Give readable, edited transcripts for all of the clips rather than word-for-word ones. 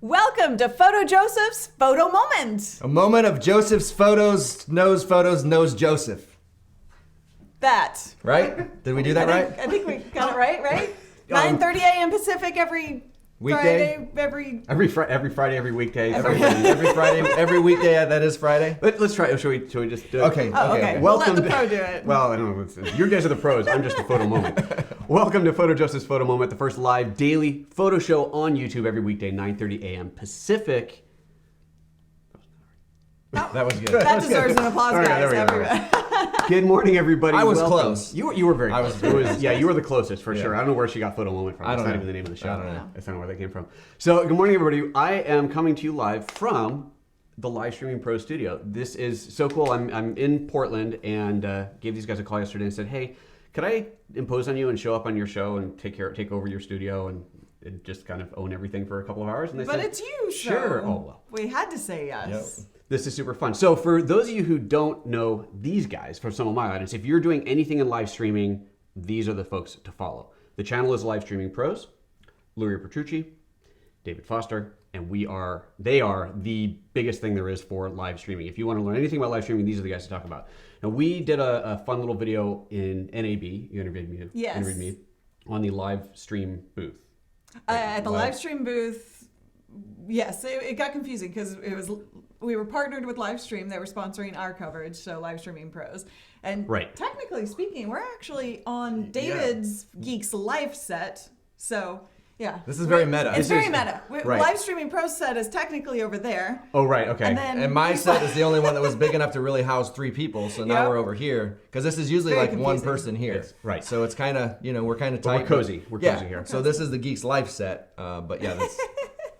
Welcome to PhotoJoseph's Photo Moment. A moment of Joseph's photos, knows Joseph. That. Right? Did we do that right? I think we got it right? 9:30 a.m. Pacific every Weekday? Friday, Every Friday, every weekday. Every Friday, every weekday, that is Friday. Let's try it. Should we just do it? Okay. Okay. We'll let the pro do it. Well, I don't know. You guys are the pros. I'm just the photo moment. Welcome to PhotoJoseph's Photo Moment, the first live daily photo show on YouTube every weekday, 9:30 a.m. Pacific. That was good. That deserves an applause, All right, guys. there we go. Everybody. Good morning, everybody. I was Welcome. close. You were very close. You were the closest for sure. I don't know where she got photo moment from. I That's don't not know. even the name of the show. I don't know. That's not where that came from. So, good morning, everybody. I am coming to you live from the Live Streaming Pro studio. This is so cool. I'm in Portland and gave these guys a call yesterday and said, hey, could I impose on you and show up on your show and take over your studio and just kind of own everything for a couple of hours? And they said, It's you, so sure. Oh, well. We had to say yes. Yep. This is super fun. So for those of you who don't know these guys, for some of my audience, if you're doing anything in live streaming, these are the folks to follow. The channel is Live Streaming Pros, Luria Petrucci, David Foster, and they are the biggest thing there is for live streaming. If you want to learn anything about live streaming, these are the guys to talk about. Now, we did a fun little video in NAB. You interviewed me. Yes. Interviewed me on the live stream booth. At the live stream booth, yes, it got confusing because we were partnered with Livestream. They were sponsoring our coverage, so Live Streaming Pros. And technically speaking, we're actually on David's Geeks Life set. So, yeah. This is very meta. It's very meta. Right. Live Streaming Pros set is technically over there. Oh, right. Okay. And my set is the only one that was big enough to really house 3 people, so now Yep. we're over here. Because this is usually Very like one confusing. person here. Yes, right. So it's kind of, we're kind of But tight. we're cozy. We're cozy here. So this is the Geeks Life set, but yeah, that's...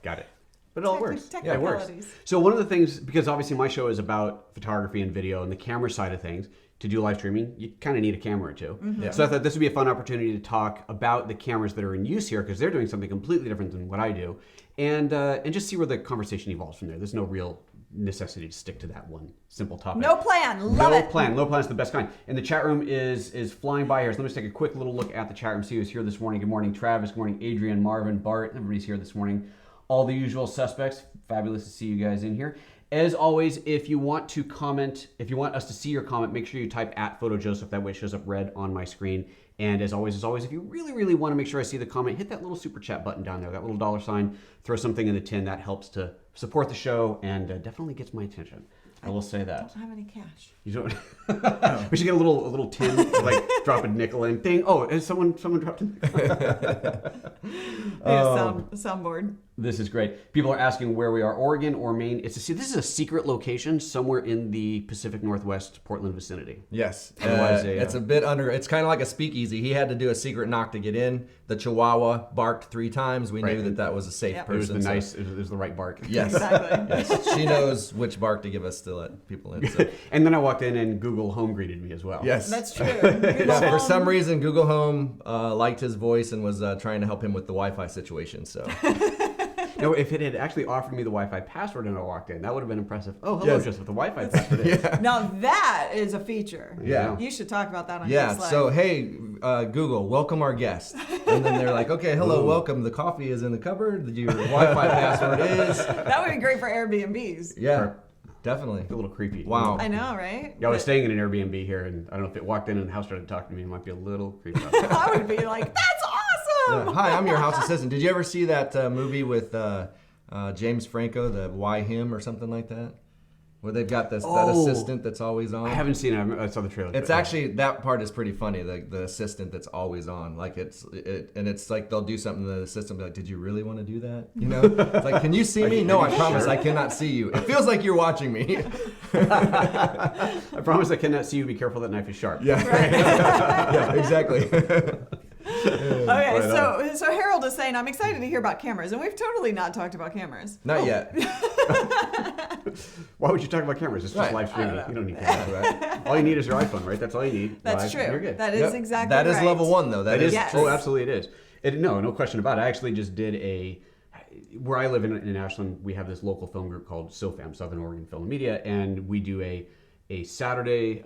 Got it. But it all works. Technicalities. Yeah, it works. So one of the things, because obviously my show is about photography and video and the camera side of things, to do live streaming, you kind of need a camera or two. Mm-hmm. Yeah. So I thought this would be a fun opportunity to talk about the cameras that are in use here, because they're doing something completely different than what I do, and just see where the conversation evolves from there. There's no real necessity to stick to that one simple topic. No plan. Love No it. plan. No plan is the best kind. And the chat room is flying by here. So let me just take a quick little look at the chat room. See who's here this morning. Good morning, Travis. Good morning, Adrian, Marvin, Bart. Everybody's here this morning. All the usual suspects. Fabulous to see you guys in here. As always, if you want to comment, if you want us to see your comment, make sure you type @PhotoJoseph. That way it shows up red on my screen. And as always, if you really, really want to make sure I see the comment, hit that little super chat button down there, that little $sign, throw something in the tin. That helps to support the show and definitely gets my attention. I will say that. I don't have any cash. You don't. We should get a little tin, like drop a nickel in. Ding! Oh, and someone dropped a nickel. Soundboard. This is great. People are asking where we are, Oregon or Maine. This is a secret location somewhere in the Pacific Northwest, Portland vicinity. Yes. Otherwise, it's a bit under. It's kind of like a speakeasy. He had to do a secret knock to get in. The Chihuahua barked 3 times. We knew that was a safe Yep. person. It was the right bark. Yes. Exactly. Yes. She knows which bark to give us to let people in. So. And then I walked in and Google Home greeted me as well. Yes. That's true. Yeah, for some reason, Google Home liked his voice and was trying to help him with the Wi-Fi situation. So. No, if it had actually offered me the Wi-Fi password and I walked in, that would have been impressive. Oh, hello, Yes. Joseph, the Wi-Fi password is. Now that is a feature. Yeah. You should talk about that on Yeah, Geeks Live. so hey, Google, welcome our guest. And then they're like, okay, hello, welcome. The coffee is in the cupboard. Your Wi-Fi password is. That would be great for Airbnbs. Yeah, definitely. A little creepy. Wow. I know, right? Yeah, I was staying in an Airbnb here, and I don't know if it walked in and the house started talking to me, it might be a little creepy. I would be like, that's awesome! Yeah. Hi, I'm your house assistant. Did you ever see that movie with James Franco, the Why Him or something like that? Where they've got that assistant that's always on. I haven't seen it. I saw the trailer. It's actually, that part is pretty funny. The assistant that's always on, like it's like they'll do something. The assistant will be like, "Did you really want to do that?" You know, it's like, "Can you see me?" No, I promise, I cannot see you. It feels like you're watching me. I promise I cannot see you. Be careful, that knife is sharp. Yeah, yeah, exactly. Okay, so Harold is saying, I'm excited to hear about cameras, and we've totally not talked about cameras. Not yet. Why would you talk about cameras? It's just Right. live streaming. You don't need cameras. All you need is your iPhone, right? That's all you need. That's Live, true. You're good. That is exactly That is right. level 1, though. That is. Yes. Oh, absolutely, it is. No question about it. I actually just did where I live in Ashland, we have this local film group called SOFAM, Southern Oregon Film and Media, and we do a Saturday,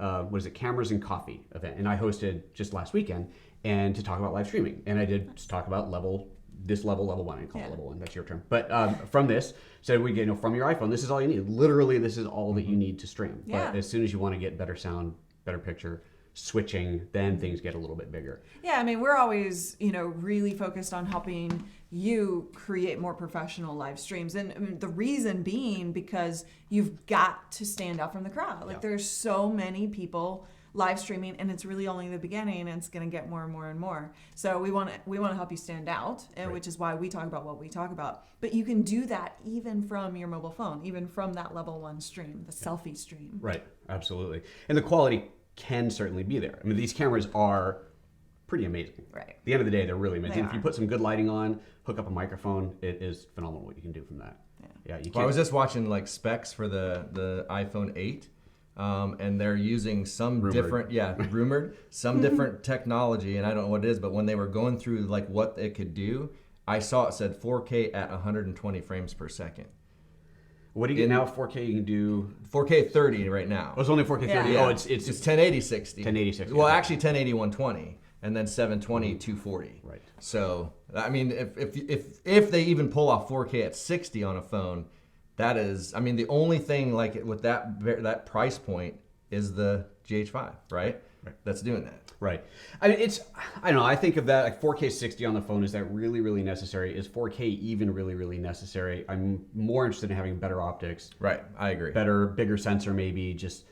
Cameras and Coffee event, and I hosted just last weekend, and to talk about live streaming, and I did just talk about level this level 1, I call it level 1, that's your term. But from this, so we get, from your iPhone, this is all you need. Literally, this is all that you need to stream. But as soon as you want to get better sound, better picture, switching, then things get a little bit bigger. Yeah, I mean, we're always, really focused on helping you create more professional live streams. And I mean, the reason being because you've got to stand out from the crowd. Like there's so many people live streaming, and it's really only the beginning, and it's going to get more and more and more. So we want to help you stand out, and which is why we talk about what we talk about. But you can do that even from your mobile phone, even from that level 1 stream, the selfie stream. Right, absolutely. And the quality can certainly be there. I mean, these cameras are pretty amazing. Right. At the end of the day, they're really amazing. They If you are. put some good lighting on, hook up a microphone, it is phenomenal what you can do from that. Yeah, you Well, I was just watching like specs for the iPhone 8. And they're using some rumored, some different technology, and I don't know what it is, but when they were going through like what it could do, I saw it said 4K at 120 frames per second. What do you get now? 4K you can do 4K 30 right now. Oh, it's only 4K 30. Yeah. Oh, it's 1080 60. 1080 60. Well, actually 1080 120 and then 720 240. Right. So, I mean, if they even pull off 4K at 60 on a phone, that is, I mean, the only thing like with that price point is the GH5, right? That's doing that. Right. I mean, I don't know. I think of that like 4K 60 on the phone. Is that really, really necessary? Is 4K even really, really necessary? I'm more interested in having better optics. Right. I agree. Better, bigger sensor maybe. Just,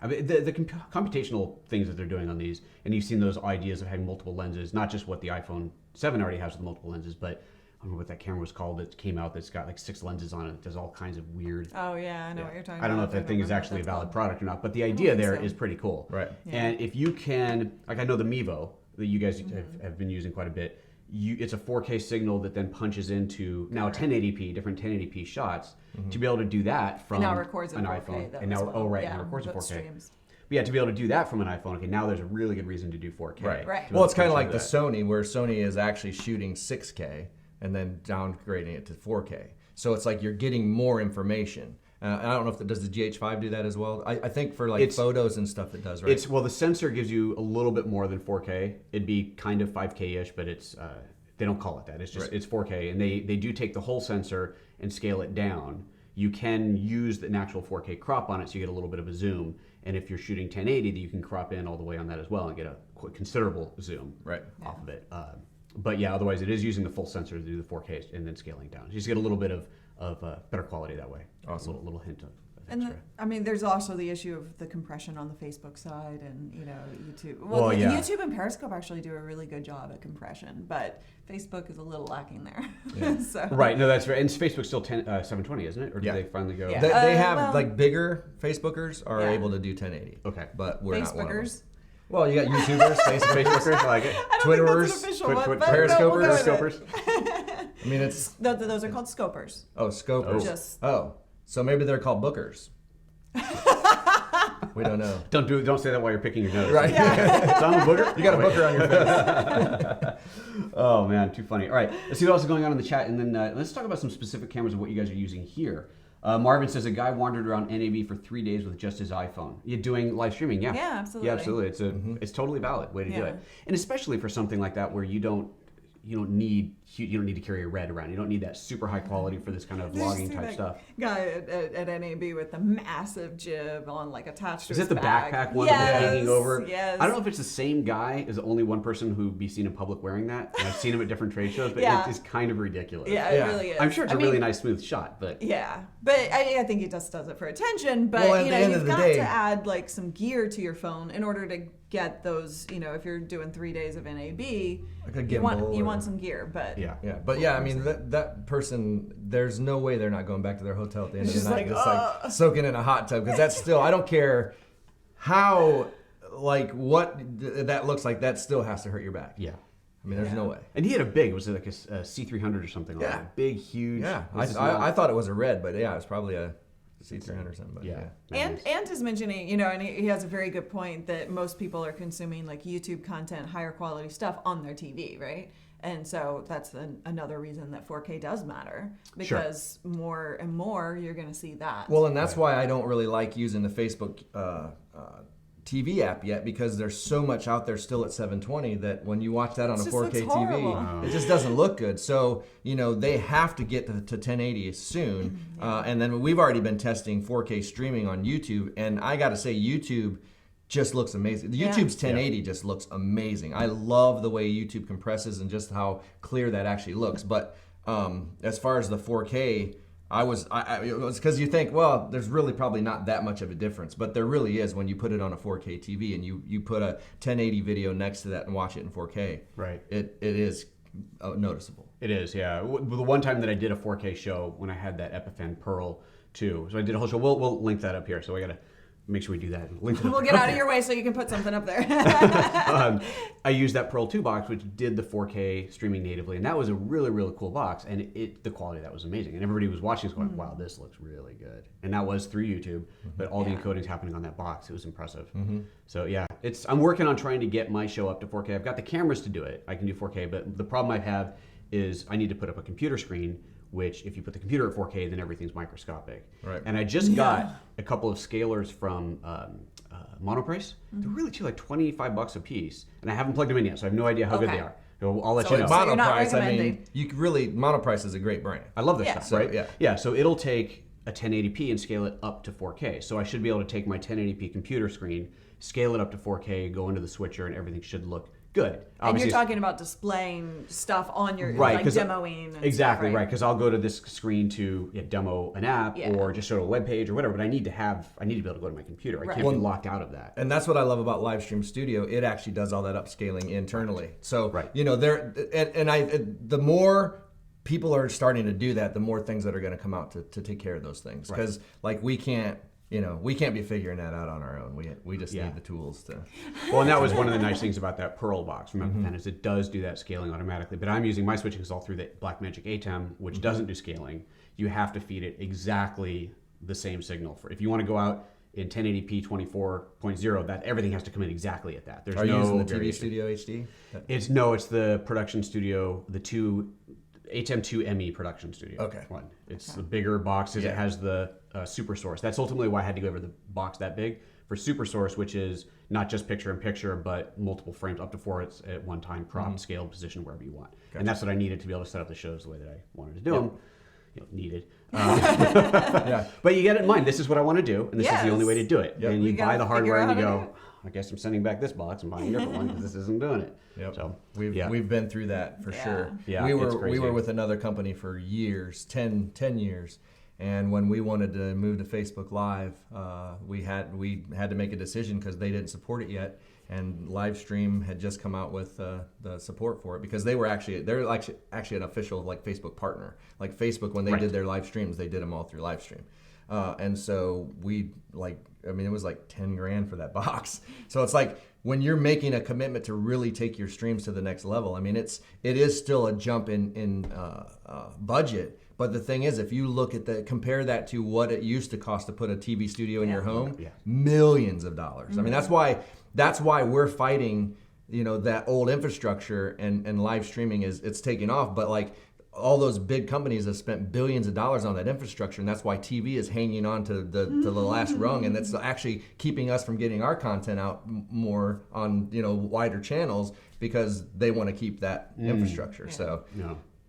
I mean, the computational things that they're doing on these, and you've seen those ideas of having multiple lenses, not just what the iPhone 7 already has with multiple lenses, but I don't know what that camera was called that came out that's got like 6 lenses on it. It does all kinds of weird. Oh, yeah, I know what you're talking about. I don't know if that thing is actually a valid product or not, but the idea there is pretty cool. Right. Yeah. And if you can, like I know the Mevo that you guys have been using quite a bit, it's a 4K signal that then punches into now 1080p, different 1080p shots to be able to do that from and now records in an 4K, iPhone. though, And now, as well. and records in 4K. Streams. But yeah, to be able to do that from an iPhone, okay, now there's a really good reason to do 4K. Right. Well, it's kind of like the Sony, where Sony is actually shooting 6K and then downgrading it to 4K. So it's like you're getting more information. I don't know if does the GH5 do that as well? I think for like photos and stuff it does, right? Well, the sensor gives you a little bit more than 4K. It'd be kind of 5K-ish, but it's they don't call it that. It's just it's 4K, and they do take the whole sensor and scale it down. You can use an actual 4K crop on it, so you get a little bit of a zoom. And if you're shooting 1080, you can crop in all the way on that as well and get a considerable zoom off of it. But yeah, otherwise it is using the full sensor to do the 4K and then scaling down. You just get a little bit of better quality that way. Awesome. A little hint of And I mean, there's also the issue of the compression on the Facebook side and, YouTube. Well, yeah. YouTube and Periscope actually do a really good job at compression, but Facebook is a little lacking there. Yeah. So. Right, no, that's right. And Facebook's still 720, isn't it? Or did they finally go? Yeah. They have like bigger Facebookers are able to do 1080. Okay. But we're not one of them. Facebookers. Well, you got YouTubers, Facebookers, I like it. I don't think that's an official one, but Periscopers, we'll go with it. I mean, it's Those are called scopers. oh scopers. Just- So maybe they're called bookers. We don't know. Don't say that while you're picking your nose. Right. Yeah. It's on the booger. You got a booker on your face. Oh man, too funny. All right, let's see what else is going on in the chat, and then let's talk about some specific cameras and what you guys are using here. Marvin says a guy wandered around NAB for 3 days with just his iPhone. You're doing live streaming, yeah. Yeah, absolutely. Yeah, absolutely. It's totally valid way to do it, and especially for something like that where you don't need to carry a RED around. You don't need that super high quality for this kind of vlogging type stuff. Guy at NAB with the massive jib on like attached to Is his it the bag. backpack one Yes, that's hanging over? Yes. I don't know if it's the same guy. Is only one person who be seen in public wearing that. And I've seen him at different trade shows, but Yeah. it is kind of ridiculous. Yeah, it really is. I'm sure it's a really nice smooth shot, but yeah, but I think he just does it for attention. But Well, at the end you've of the got day- to add like some gear to your phone in order to get those. If you're doing 3 days of NAB, Like a you gimbal want or- some gear. But yeah. But yeah, I mean that person. There's no way they're not going back to their hotel at the end of It's the night, just like soaking in a hot tub, because that's still. I don't care how what that looks like. That still has to hurt your back. Yeah. I mean, there's no way. And he had a big, was it like a C300 or something? Yeah. Like that? Big, huge. Yeah, this is I thought it was a red, but yeah, it was probably a C300 or something. But Yeah. And is mentioning, and he has a very good point that most people are consuming like YouTube content, higher quality stuff on their TV, right? And so that's another reason that 4K does matter, because more and more you're going to see that. Well, and that's why I don't really like using the Facebook TV app yet because there's so much out there still at 720 that when you watch that on a 4K TV, it just doesn't look good. So, they have to get to 1080 soon. And then we've already been testing 4K streaming on YouTube. And I got to say, YouTube just looks amazing. YouTube's 1080 just looks amazing. I love the way YouTube compresses and just how clear that actually looks. But as far as the 4K, it was because you think, well, there's really probably not that much of a difference, but there really is when you put it on a 4K TV and you put a 1080 video next to that and watch it in 4K. Right. It is noticeable. It is, yeah. The one time that I did a 4K show when I had that Epiphan Pearl-2, so I did a whole show. We'll link that up here. So we gotta make sure we do that. We'll get out of your way so you can put something up there. I used that Pearl-2 box, which did the 4K streaming natively, and that was a really, really cool box, and the quality of that was amazing. And everybody was watching was going, wow, this looks really good. And that was through YouTube, but all the encoding's happening on that box. It was impressive. So yeah, I'm working on trying to get my show up to 4K. I've got the cameras to do it. I can do 4K, but the problem I have is I need to put up a computer screen, which if you put the computer at 4K, then everything's microscopic. Right. And I just got a couple of scalers from Monoprice. They're really cheap, like $25 a piece. And I haven't plugged them in yet, so I have no idea how good they are. I'll let you know. Monoprice, Monoprice is a great brand. I love this stuff, right? Yeah. So it'll take a 1080p and scale it up to 4K. So I should be able to take my 1080p computer screen, scale it up to 4K, go into the switcher, and everything should look good. And you're talking about displaying stuff on your, like demoing. And exactly, stuff, right. Because I'll go to this screen to demo an app or just show a web page or whatever, but I need to be able to go to my computer. I can't be locked out of that. And that's what I love about Livestream Studio. It actually does all that upscaling internally. So, the more people are starting to do that, the more things that are going to come out to take care of those things. Because we can't be figuring that out on our own. We just need the tools to. Well, and that was one of the nice things about that Pearl box from Epiphan is it does do that scaling automatically. But I'm using my switching is all through the Blackmagic ATEM, which doesn't do scaling. You have to feed it exactly the same signal. If you want to go out in 1080p 24.0, that everything has to come in exactly at that. Are you using the TV Studio HD? It's the Production Studio, the ATEM 2 ME Production Studio one. It's the bigger boxes. It has the Super Source. That's ultimately why I had to go over the box that big for Super Source, which is not just picture-in-picture, but multiple frames, up to 4 at one time, cropped, scaled, positioned wherever you want. Gotcha. And that's what I needed to be able to set up the shows the way that I wanted to do them. Needed. But you get it in mind. This is what I want to do, and this is the only way to do it. Yep. And you buy the hardware and you go, I guess I'm sending back this box and buying a different one because this isn't doing it. Yep. So we've been through that for sure. Yeah, we were with another company for years, 10 years, and when we wanted to move to Facebook Live, we had to make a decision because they didn't support it yet, and Livestream had just come out with the support for it because they're actually an official Facebook partner. Like Facebook, when they did their live streams, they did them all through Livestream. And so it was like 10 grand for that box. So it's like when you're making a commitment to really take your streams to the next level, it is still a jump in budget. But the thing is, if you look at compare that to what it used to cost to put a TV studio in your home, millions of dollars. Mm-hmm. That's why we're fighting, that old infrastructure and live streaming it's taking off. But all those big companies have spent billions of dollars on that infrastructure, and that's why TV is hanging on to the last rung, and that's actually keeping us from getting our content out more on wider channels because they want to keep that infrastructure. Yeah. So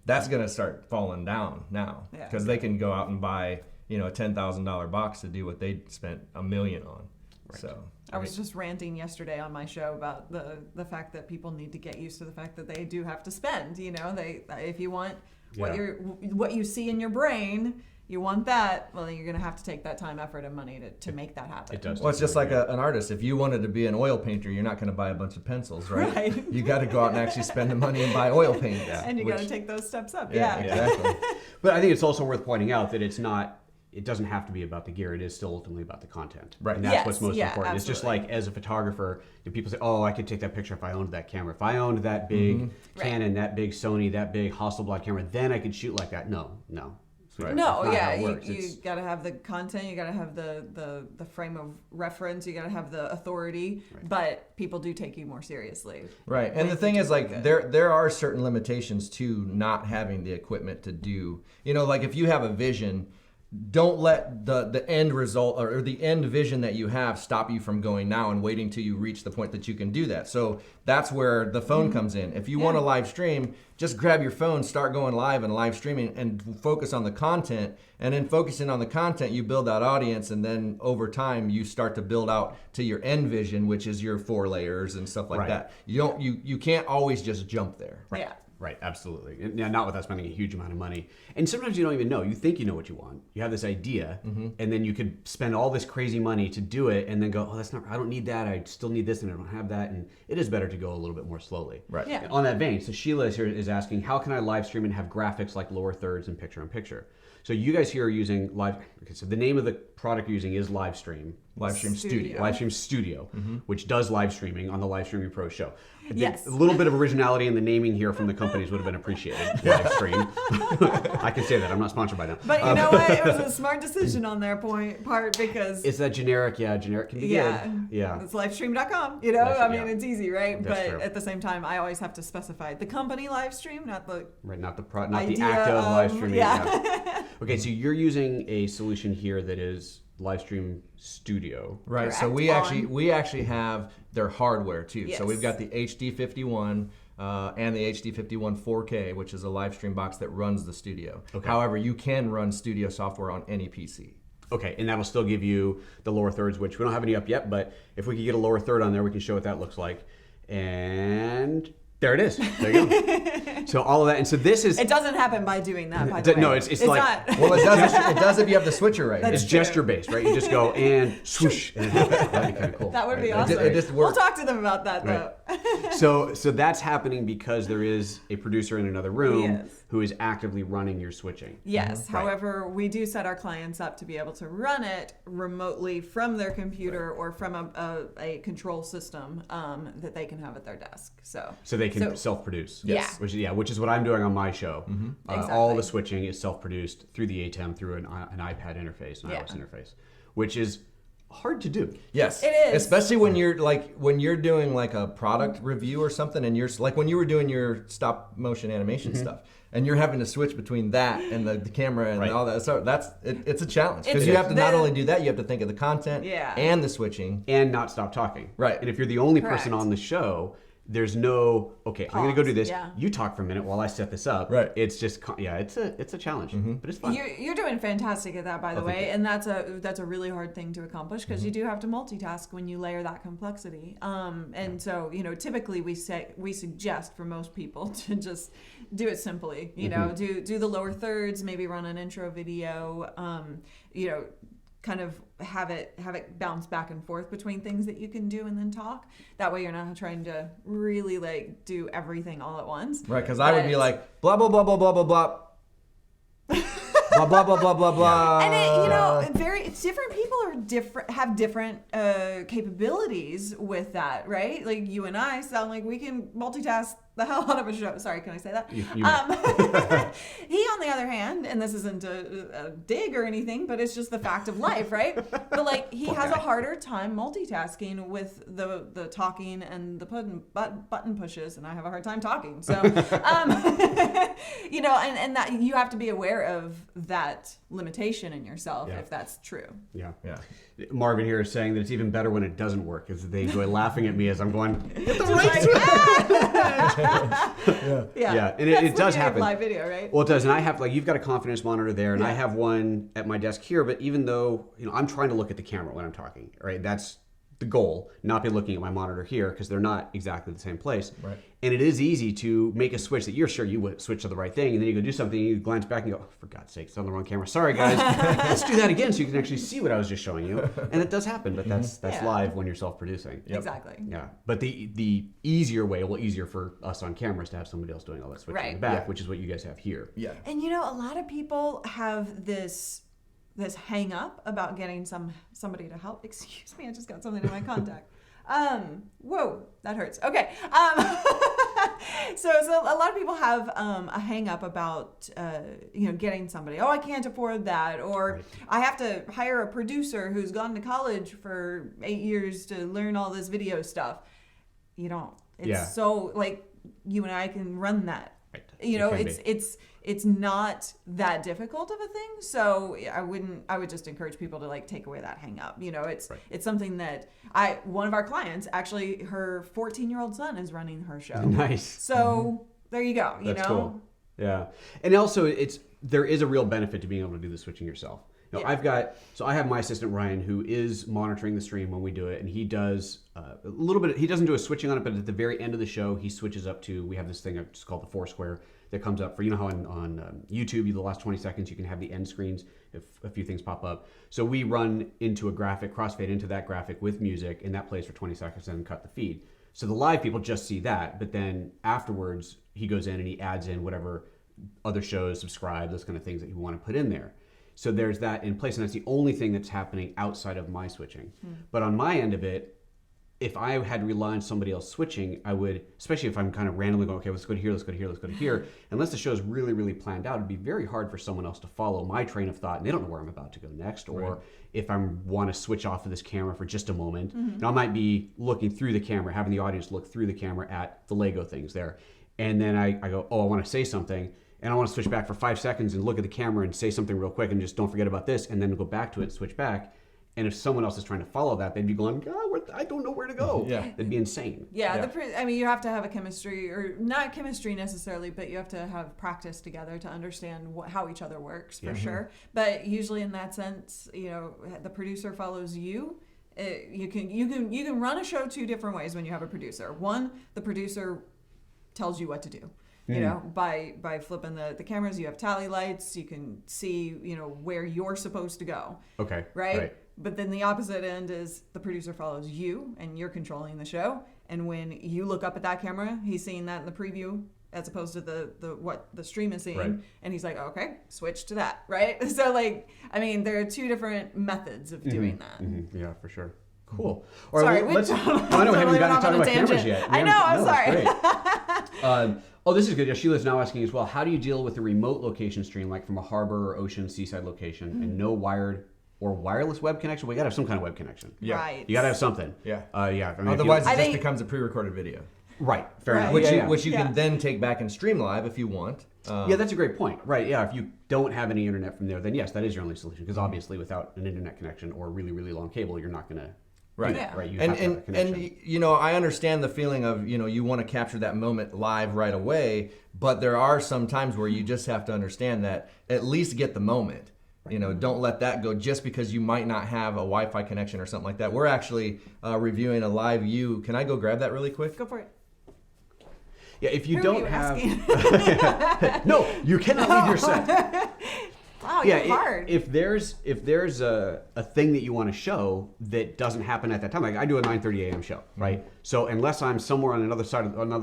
that's going to start falling down now because they can go out and buy a $10,000 box to do what they spent $1 million on. Right. So I was just ranting yesterday on my show about the fact that people need to get used to the fact that they do have to spend. If you want what you see in your brain, you want that. Well, then you're going to have to take that time, effort, and money to make that happen. It does. Well, it's just like an artist. If you wanted to be an oil painter, you're not going to buy a bunch of pencils, right? You got to go out and actually spend the money and buy oil paint. And you got to take those steps up. Exactly. But I think it's also worth pointing out that it doesn't have to be about the gear. It is still ultimately about the content. Right. And that's what's most important. Absolutely. It's just like as a photographer, people say, oh, I could take that picture if I owned that camera. If I owned that big Canon, that big Sony, that big Hasselblad camera, then I could shoot like that. No. Right. No, you got to have the content, you got to have the frame of reference, you got to have the authority, but people do take you more seriously. Right, and the thing is, there are certain limitations to not having the equipment to do. If you have a vision, don't let the end result or the end vision that you have stop you from going now and waiting till you reach the point that you can do that. So that's where the phone comes in. If you want to live stream, just grab your phone, start going live and live streaming, and focus on the content. And then focusing on the content, you build that audience, and then over time you start to build out to your end vision, which is your 4 layers and stuff like that. You can't always just jump there. Right. Yeah. Right, absolutely. Yeah, not without spending a huge amount of money. And sometimes you don't even know. You think you know what you want. You have this idea, and then you could spend all this crazy money to do it, and then go, oh, that's not. I don't need that. I still need this, and I don't have that. And it is better to go a little bit more slowly. Right. Yeah. On that vein, so Sheila is asking, how can I live stream and have graphics like lower thirds and picture-in-picture? So you guys here are using live. Okay, so the name of the product you're using is Livestream. Livestream Studio. Livestream Studio, which does live streaming on the Livestream Pro show. I think Yes. a little bit of originality in the naming here from the companies would have been appreciated. Livestream. I can say that. I'm not sponsored by them. But you know what? It was a smart decision on their part because It's that generic. Yeah, generic can be good. Yeah. It's livestream.com. You know, I mean, it's easy, right? That's but true. at the same time, I always have to specify the company Livestream, not the Right, not the act idea of live streaming. yeah. Okay, so you're using a solution here that is Livestream Studio. Right. So Correct. we actually have their hardware too. Yes. So we've got the HD51 and the HD51 4K, which is a live stream box that runs the Studio. Okay. However, you can run Studio software on any PC. Okay, and that'll still give you the lower thirds, which we don't have any up yet, but if we could get a lower third on there, we can show what that looks like. And there it is. There you go. So all of that, and so this is... It doesn't happen by doing that, by the way. No, it's like... not. Well, it does if you have the switcher right. That's It's true. gesture-based, right? You just go and swoosh, and it happens. That'd be kind of cool. That would be right? awesome. It just We'll works. talk to them about that, though. So that's happening because there is a producer in another room Yes. who is actively running your switching. Yes. Right. However, we do set our clients up to be able to run it remotely from their computer or from a control system that they can have at their desk. So they can self-produce. Yes. Which is what I'm doing on my show. Exactly. All the switching is self-produced through the ATEM, through an iPad interface, an iOS interface, which is hard to do. Yes, It is. Especially when you're doing like a product review or something, and you're like when you were doing your stop motion animation stuff, and you're having to switch between that and the camera and all that. So it's a challenge because you have to not only do that, you have to think of the content and the switching And not stop talking. Right. And if you're the only Correct. person on the show, there's no, okay, I'm going to go do this. Yeah. You talk for a minute while I set this up. Right. It's just, it's a challenge, but it's fun. You're doing fantastic at that, by the way, and that's a really hard thing to accomplish because you do have to multitask when you layer that complexity. And so typically we suggest for most people to just do it simply. Do the lower thirds, maybe run an intro video. Kind of have it bounce back and forth between things that you can do and then talk. That way you're not trying to really like do everything all at once. right? Because I would be like blah blah blah blah blah blah blah. Blah blah blah blah blah blah. And it's different people have different capabilities with that, right? Like you and I sound like we can multitask the hell out of a show. Sorry, can I say that? You He, on the other hand, and this isn't a dig or anything, but it's just the fact of life, right? But like he has a harder time multitasking with the talking and the button pushes, and I have a hard time talking. So, and that you have to be aware of that limitation in yourself if that's true. Yeah. Yeah. Marvin here is saying that it's even better when it doesn't work, because they enjoy laughing at me as I'm going, get the Yeah, and That's it does looking at happen. live video, right? Well, it does, and I have you've got a confidence monitor there, and I have one at my desk here. But even though I'm trying to look at the camera when I'm talking, right? That's the goal, not be looking at my monitor here because they're not exactly the same place. Right. And it is easy to make a switch that you're sure you would switch to the right thing, and then you go do something, and you glance back and go, oh, for God's sake, it's on the wrong camera. Sorry, guys. Let's do that again so you can actually see what I was just showing you. And it does happen, but that's live when you're self-producing. Exactly. Yeah, but the easier way, easier for us on camera is to have somebody else doing all that switching in the back, which is what you guys have here. Yeah. And a lot of people have this hang up about getting somebody to help. Excuse me, I just got something in my contact. Whoa, that hurts. Okay. So a lot of people have a hang up about getting somebody. Oh, I can't afford that, or I have to hire a producer who's gone to college for 8 years to learn all this video stuff. You don't. It's so like you and I can run that. Right. It's it's not that difficult of a thing. So I would just encourage people to like take away that hang up. You know, it's something that one of our clients, actually her 14-year-old son is running her show. Nice. So there you go. That's cool. Yeah. And also there is a real benefit to being able to do the switching yourself. Now, I have my assistant Ryan who is monitoring the stream when we do it, and he does a little bit. He doesn't do a switching on it, but at the very end of the show, he switches up to. We have this thing it's called the Foursquare that comes up for how on YouTube the last 20 seconds you can have the end screens if a few things pop up. So we run into a graphic, crossfade into that graphic with music, and that plays for 20 seconds and then cut the feed. So the live people just see that, but then afterwards he goes in and he adds in whatever other shows, subscribe, those kind of things that you want to put in there. So there's that in place, and that's the only thing that's happening outside of my switching. But on my end of it, if I had to rely on somebody else switching, I would, especially if I'm kind of randomly going, okay, let's go to here, let's go to here, let's go to here. Unless the show is really, really planned out, it'd be very hard for someone else to follow my train of thought, and they don't know where I'm about to go next. Or if I want to switch off of this camera for just a moment, I might be looking through the camera, having the audience look through the camera at the Lego things there. And then I go, oh, I want to say something. And I want to switch back for 5 seconds and look at the camera and say something real quick and just don't forget about this, and then go back to it and switch back. And if someone else is trying to follow that, they'd be going, I don't know where to go. It'd be insane. I mean, you have to have a chemistry, or not chemistry necessarily, but you have to have practice together to understand how each other works, for sure. But usually in that sense, the producer follows you. You can run a show 2 different ways when you have a producer. One, the producer tells you what to do. By flipping the cameras, you have tally lights, you can see, where you're supposed to go. Okay. Right? But then the opposite end is the producer follows you and you're controlling the show. And when you look up at that camera, he's seeing that in the preview as opposed to what the stream is seeing. Right. And he's like, okay, switch to that, right? So there are 2 different methods of doing that. Mm-hmm. Yeah, for sure. Cool. All right, we haven't gotten to talk about cameras yet. I know, I'm sorry. This is good. Yeah, Sheila's now asking as well, how do you deal with a remote location stream, like from a harbor or ocean, seaside location, and no wired or wireless web connection? We got to have some kind of web connection. Yeah. Right. You got to have something. Yeah. Otherwise, it just becomes a pre-recorded video. Right. Fair enough. Which you can then take back and stream live if you want. That's a great point. Right. Yeah. If you don't have any internet from there, then yes, that is your only solution. Because obviously, without an internet connection or really, really long cable, you're not going to. Right. Yeah. Right. You have to have a connection. And I understand the feeling of, you want to capture that moment live right away, but there are some times where you just have to understand that at least get the moment. Right. Don't let that go just because you might not have a Wi-Fi connection or something like that. We're actually reviewing a live view. Can I go grab that really quick? Go for it. Yeah, if you don't have No, you cannot leave your set. Wow, you're hard. If there's a thing that you want to show that doesn't happen at that time, like I do a 9:30 a.m. show, right? So unless I'm somewhere on another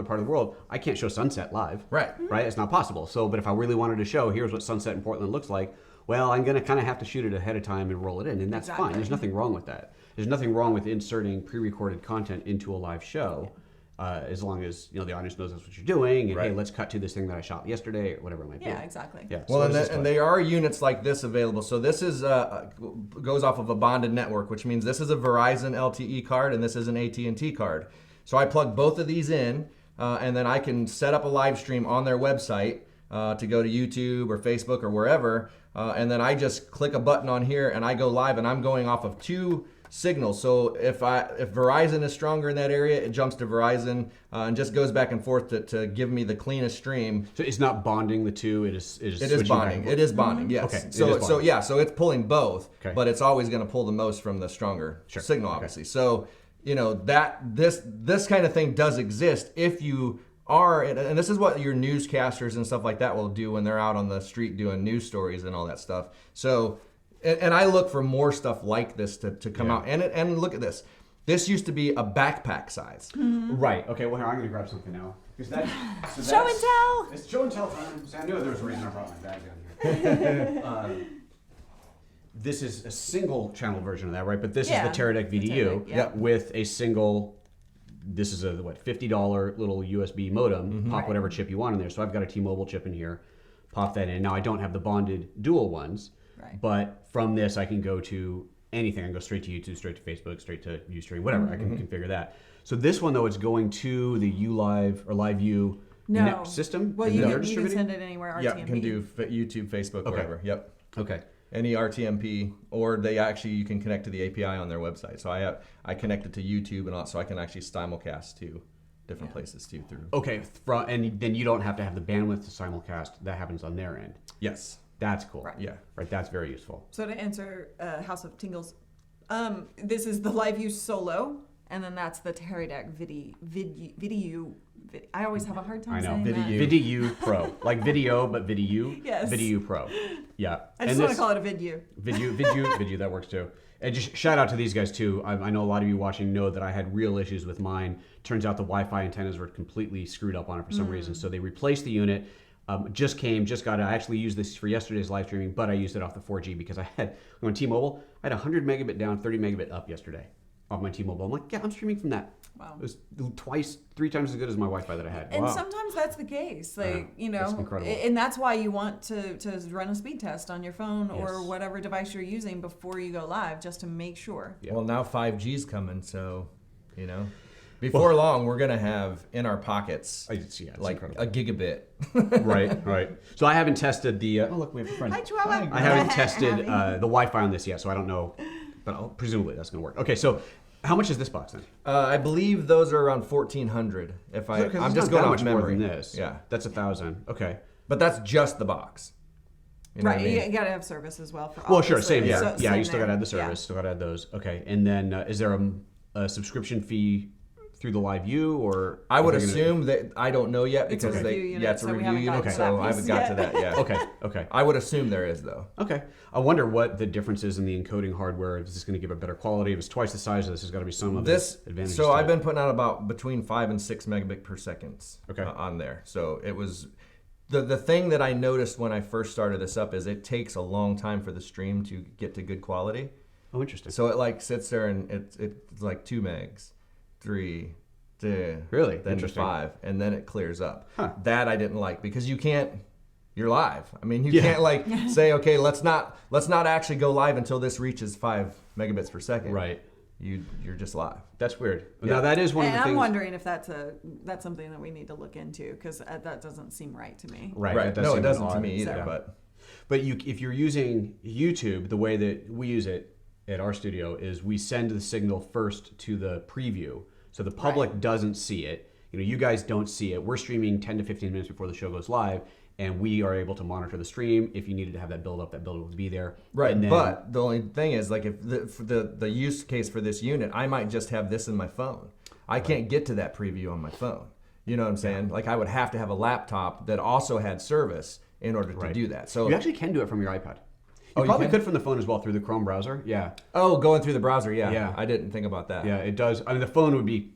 part of the world, I can't show sunset live. Right. Right? It's not possible. So, but if I really wanted to show, here's what sunset in Portland looks like, well, I'm going to kind of have to shoot it ahead of time and roll it in, and that's fine. There's nothing wrong with that. There's nothing wrong with inserting pre-recorded content into a live show. As long as the audience knows that's what you're doing, and hey, let's cut to this thing that I shot yesterday, or whatever it might be. Yeah, exactly. Yeah. Well, and there are units like this available. So this is goes off of a bonded network, which means this is a Verizon LTE card and this is an AT&T card. So I plug both of these in, and then I can set up a live stream on their website to go to YouTube or Facebook or wherever, and then I just click a button on here and I go live, and I'm going off of 2 signals. So if Verizon is stronger in that area, it jumps to Verizon and just goes back and forth to give me the cleanest stream. So it's not bonding the 2. It is bonding. It is bonding. Yes. Okay. So it's pulling both, okay, but it's always going to pull the most from the stronger signal, obviously. So that this kind of thing does exist if you are, and this is what your newscasters and stuff like that will do when they're out on the street doing news stories and all that stuff. So. And I look for more stuff like this to come out. And look at this. This used to be a backpack size. Mm-hmm. Right. Okay, well, here, I'm going to grab something now. Show and tell. It's show and tell time. See, I knew there was a reason I brought my bag down here. This is a single channel version of that, right? But this is the Teradek VidiU with a single, this is a, $50 little USB modem. Pop whatever chip you want in there. So I've got a T-Mobile chip in here. Pop that in. Now, I don't have the bonded dual ones. Right. But from this, I can go to anything. I can go straight to YouTube, straight to Facebook, straight to Ustream, whatever. I can configure that. So this one, though, it's going to the ULive or LiveU system? Well, you can send it anywhere RTMP. Yeah, you can do YouTube, Facebook, whatever. Yep. Okay. Any RTMP, or you can connect to the API on their website. So I connected to YouTube, and also I can actually simulcast to different places too through. Okay, and then you don't have to have the bandwidth to simulcast. That happens on their end. Yes. That's cool. Right. Yeah. Right. That's very useful. So to answer House of Tingles, this is the LiveU Solo, and then that's the Teradek VidiU. I always have a hard time saying that. VidiU Pro, like video, but VidiU. Yes. VidiU Pro. Yeah. I just want to call it a VidiU. VidiU. That works too. And just shout out to these guys too. I know a lot of you watching know that I had real issues with mine. Turns out the Wi-Fi antennas were completely screwed up on it for some reason. So they replaced the unit. Just got it. I actually used this for yesterday's live streaming, but I used it off the 4G because on T-Mobile, I had 100 megabit down, 30 megabit up yesterday off my T-Mobile. I'm like, yeah, I'm streaming from that. Wow. It was 3 times as good as my Wi-Fi that I had. And sometimes that's the case. Like, that's incredible. And that's why you want to run a speed test on your phone or whatever device you're using before you go live, just to make sure. Yeah. Well, now 5G's coming, so, before long, we're going to have in our pockets like incredible. A gigabit. Right. So I haven't tested the... oh, look, we have a friend. Hi, Chihuahua. I haven't tested the Wi-Fi on this yet, so I don't know. But presumably that's going to work. Okay, so how much is this box then? I believe those are around $1,400. I'm just going off memory. More than this. Yeah. That's $1,000. Okay. But that's just the box. You know what I mean? You got to have service as well. Well, sure, same here. So, you still got to add the service. Still got to add those. Okay. And then is there a subscription fee through the LiveU, or I would assume that I don't know yet because it's a review unit, so I haven't got to that yet. Okay. I would assume there is though. Okay. I wonder what the difference is in the encoding hardware. Is this going to give a better quality? If it's twice the size of this, there's got to be some other advantages. So I've been putting out about between 5 and 6 megabit per second on there. So it was the thing that I noticed when I first started this up is it takes a long time for the stream to get to good quality. Oh, interesting. So it like sits there and it's like 2 megs. 3, really, then 5, and then it clears up. That I didn't like because you're live. I mean, you can't like say, okay, let's not actually go live until this reaches 5 megabits per second. Right. You're just live. That's weird. Yeah. Now that is one of the things. I'm wondering if that's something that we need to look into because that doesn't seem right to me. Right. No, it doesn't to me either. But if you're using YouTube, the way that we use it at our studio is we send the signal first to the preview, so the public doesn't see it. You guys don't see it. We're streaming 10 to 15 minutes before the show goes live, and we are able to monitor the stream. If you needed to have that build up, that build up would be there. Right. And then, but the only thing is, like, if the use case for this unit, I might just have this in my phone. I can't get to that preview on my phone. You know what I'm saying? Like, I would have to have a laptop that also had service in order to do that. So you actually can do it from your iPad. You probably could from the phone as well through the Chrome browser. Yeah. Oh, going through the browser. Yeah. I didn't think about that. Yeah, it does. I mean, the phone would be.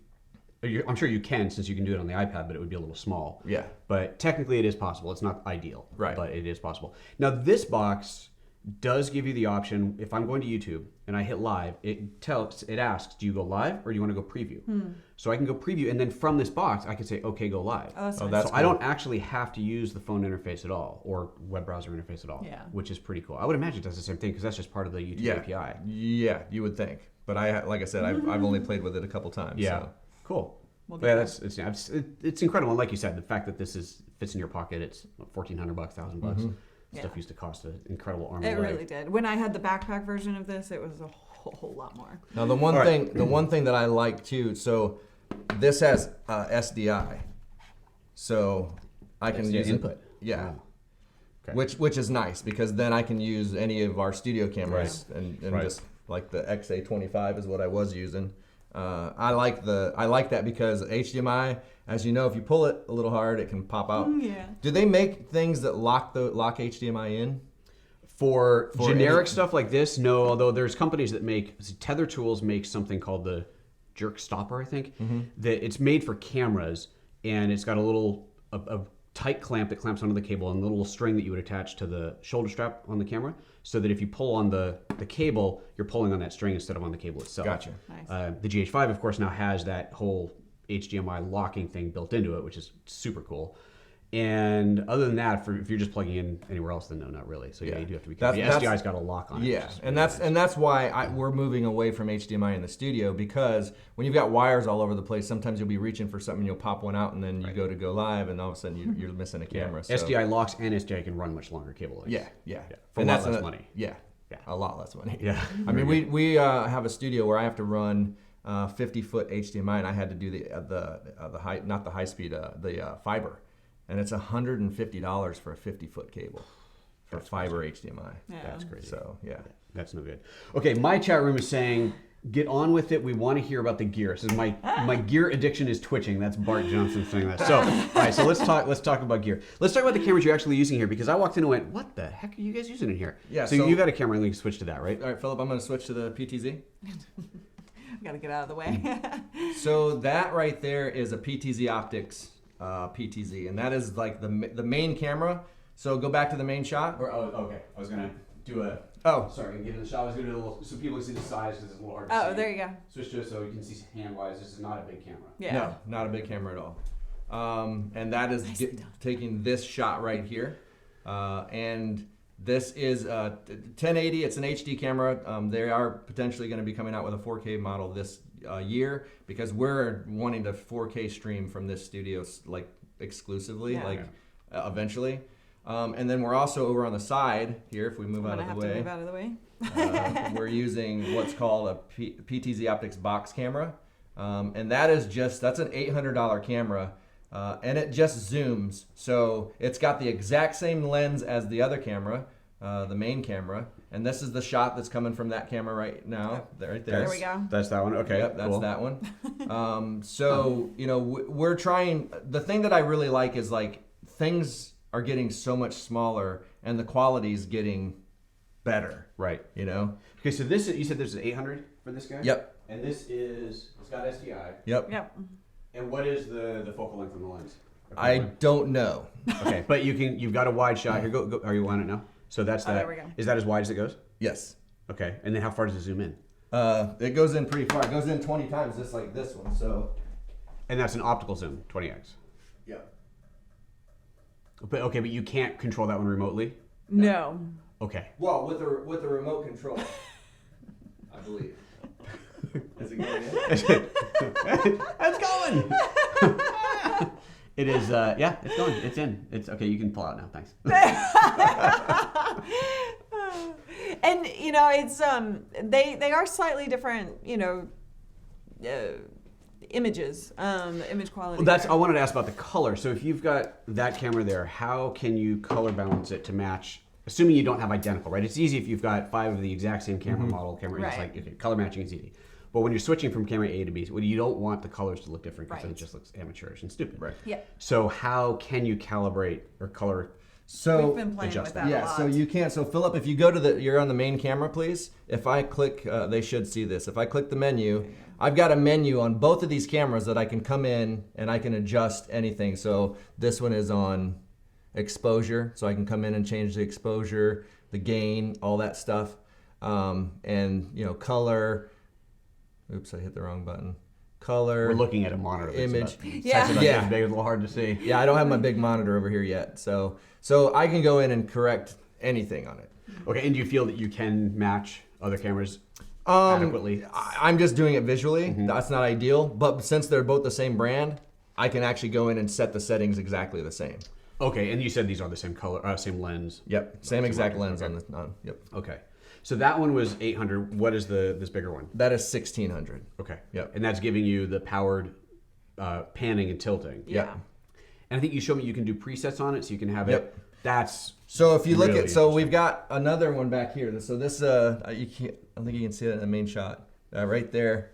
I'm sure you can since you can do it on the iPad, but it would be a little small. Yeah. But technically, it is possible. It's not ideal. Right. But it is possible. Now, this box does give you the option. If I'm going to YouTube and I hit live, it asks, do you go live or do you want to go preview? So I can go preview, and then from this box, I can say, okay, go live. That's so cool. I don't actually have to use the phone interface at all or web browser interface at all, which is pretty cool. I would imagine it does the same thing because that's just part of the YouTube API. Yeah, you would think. But like I said, I've only played with it a couple times. Yeah, so. Cool. It's incredible. And like you said, the fact that this fits in your pocket, it's $1,400, $1,000. Stuff used to cost an incredible arm and a leg. It really did. When I had the backpack version of this, it was a whole lot more. Now the one thing that I like too, so this has SDI, so I can use input. Yeah. Wow. Okay. Which is nice because then I can use any of our studio cameras and just like the XA25 is what I was using. I like that because HDMI, as you know, if you pull it a little hard, it can pop out. Yeah. Do they make things that lock HDMI in? For generic stuff like this, no. Although there's companies that make Tether Tools makes something called the Jerk Stopper, I think. That it's made for cameras, and it's got a little a tight clamp that clamps onto the cable and a little string that you would attach to the shoulder strap on the camera, so that if you pull on the cable, you're pulling on that string instead of on the cable itself. Gotcha. Nice. The GH5, of course, now has that whole HDMI locking thing built into it, which is super cool. And other than that, if you're just plugging in anywhere else, then no, not really. So yeah, you do have to be careful. The SDI's got a lock on it. Yeah, and that's why we're moving away from HDMI in the studio, because when you've got wires all over the place, sometimes you'll be reaching for something, you'll pop one out, and then you go live, and all of a sudden you're missing a camera. So. SDI locks and SDI can run much longer cable lengths. Yeah. For a lot less money. Yeah, a lot less money. Yeah. I mean, we have a studio where I have to run 50-foot HDMI, and I had to do the high, not the high speed, the fiber. And it's $150 for a 50-foot cable for fiber HDMI. Yeah. That's crazy. So, yeah. That's no good. Okay, my chat room is saying, get on with it. We want to hear about the gear. So my gear addiction is twitching. That's Bart Johnson saying that. So, all right, so let's talk about gear. Let's talk about the cameras you're actually using here, because I walked in and went, what the heck are you guys using in here? Yeah. So you got a camera and you can switch to that, right? All right, Philip, I'm going to switch to the PTZ. Got to get out of the way. So that right there is a PTZ Optics PTZ, and that is like the main camera. So go back to the main shot. Okay. I was gonna do a. Sorry, get in the shot. I was gonna do a little so people can see the size, because it's a little hard to see. Oh, there you go. Switch to it so you can see hand wise. This is not a big camera. Yeah. No, not a big camera at all. And that is taking this shot right here, and this is 1080. It's an HD camera. They are potentially going to be coming out with a 4K model this year, because we're wanting to 4K stream from this studio like exclusively, eventually. And then we're also over on the side here. If we move out of the way, we're using what's called a PTZ Optics box camera, and that's an $800 camera. And it just zooms, so it's got the exact same lens as the other camera, the main camera, and this is the shot that's coming from that camera right now. Right there. There we go. That's that one. Okay. Yep, that's cool. that one. So we're trying. The thing that I really like is like things are getting so much smaller, and the quality is getting better. Right. Okay, so you said there's an 800 for this guy. Yep. And it's got SDI. Yep. And what is the focal length on the lens? I don't know. Okay, but you've got a wide shot here. Go. Are you on it now? So that's that. There we go. Is that as wide as it goes? Yes. Okay, and then how far does it zoom in? It goes in pretty far. It goes in 20 times, just like this one. So. And that's an optical zoom, 20x. Yep. But you can't control that one remotely. No. Okay. Well, with the remote control, I believe. Is it going in? It's going. It is. Yeah, it's going. It's in. It's okay. You can pull out now. Thanks. And it's they are slightly different. Images, image quality. Well, I wanted to ask about the color. So if you've got that camera there, how can you color balance it to match? Assuming you don't have identical, right? It's easy if you've got 5 of the exact same camera model. Right. It's like, okay, color matching is easy. But when you're switching from camera A to B, you don't want the colors to look different, because then it just looks amateurish and stupid. Right. Yeah. So how can you calibrate or color? So we've been playing with that a lot. So you can. So Philip, if you go to you're on the main camera, please. If I click, they should see this. If I click the menu, I've got a menu on both of these cameras that I can come in and I can adjust anything. So this one is on exposure, so I can come in and change the exposure, the gain, all that stuff, and color. Oops, I hit the wrong button. Color. We're looking at a monitor. Image. Yeah. It's big, a little hard to see. Yeah, I don't have my big monitor over here yet, so I can go in and correct anything on it. Okay, and do you feel that you can match other cameras adequately? I'm just doing it visually. That's not ideal, but since they're both the same brand, I can actually go in and set the settings exactly the same. Okay, and you said these are the same color, same lens. Yep, same exact lens on the. Yep. Okay, so that one was 800. What is this bigger one? That is 1600. Okay. Yep. And that's giving you the powered panning and tilting. Yeah. And I think you showed me you can do presets on it, so you can have it. That's so if you look really at we've got another one back here. So this you can't. I don't think you can see it in the main shot. Right there.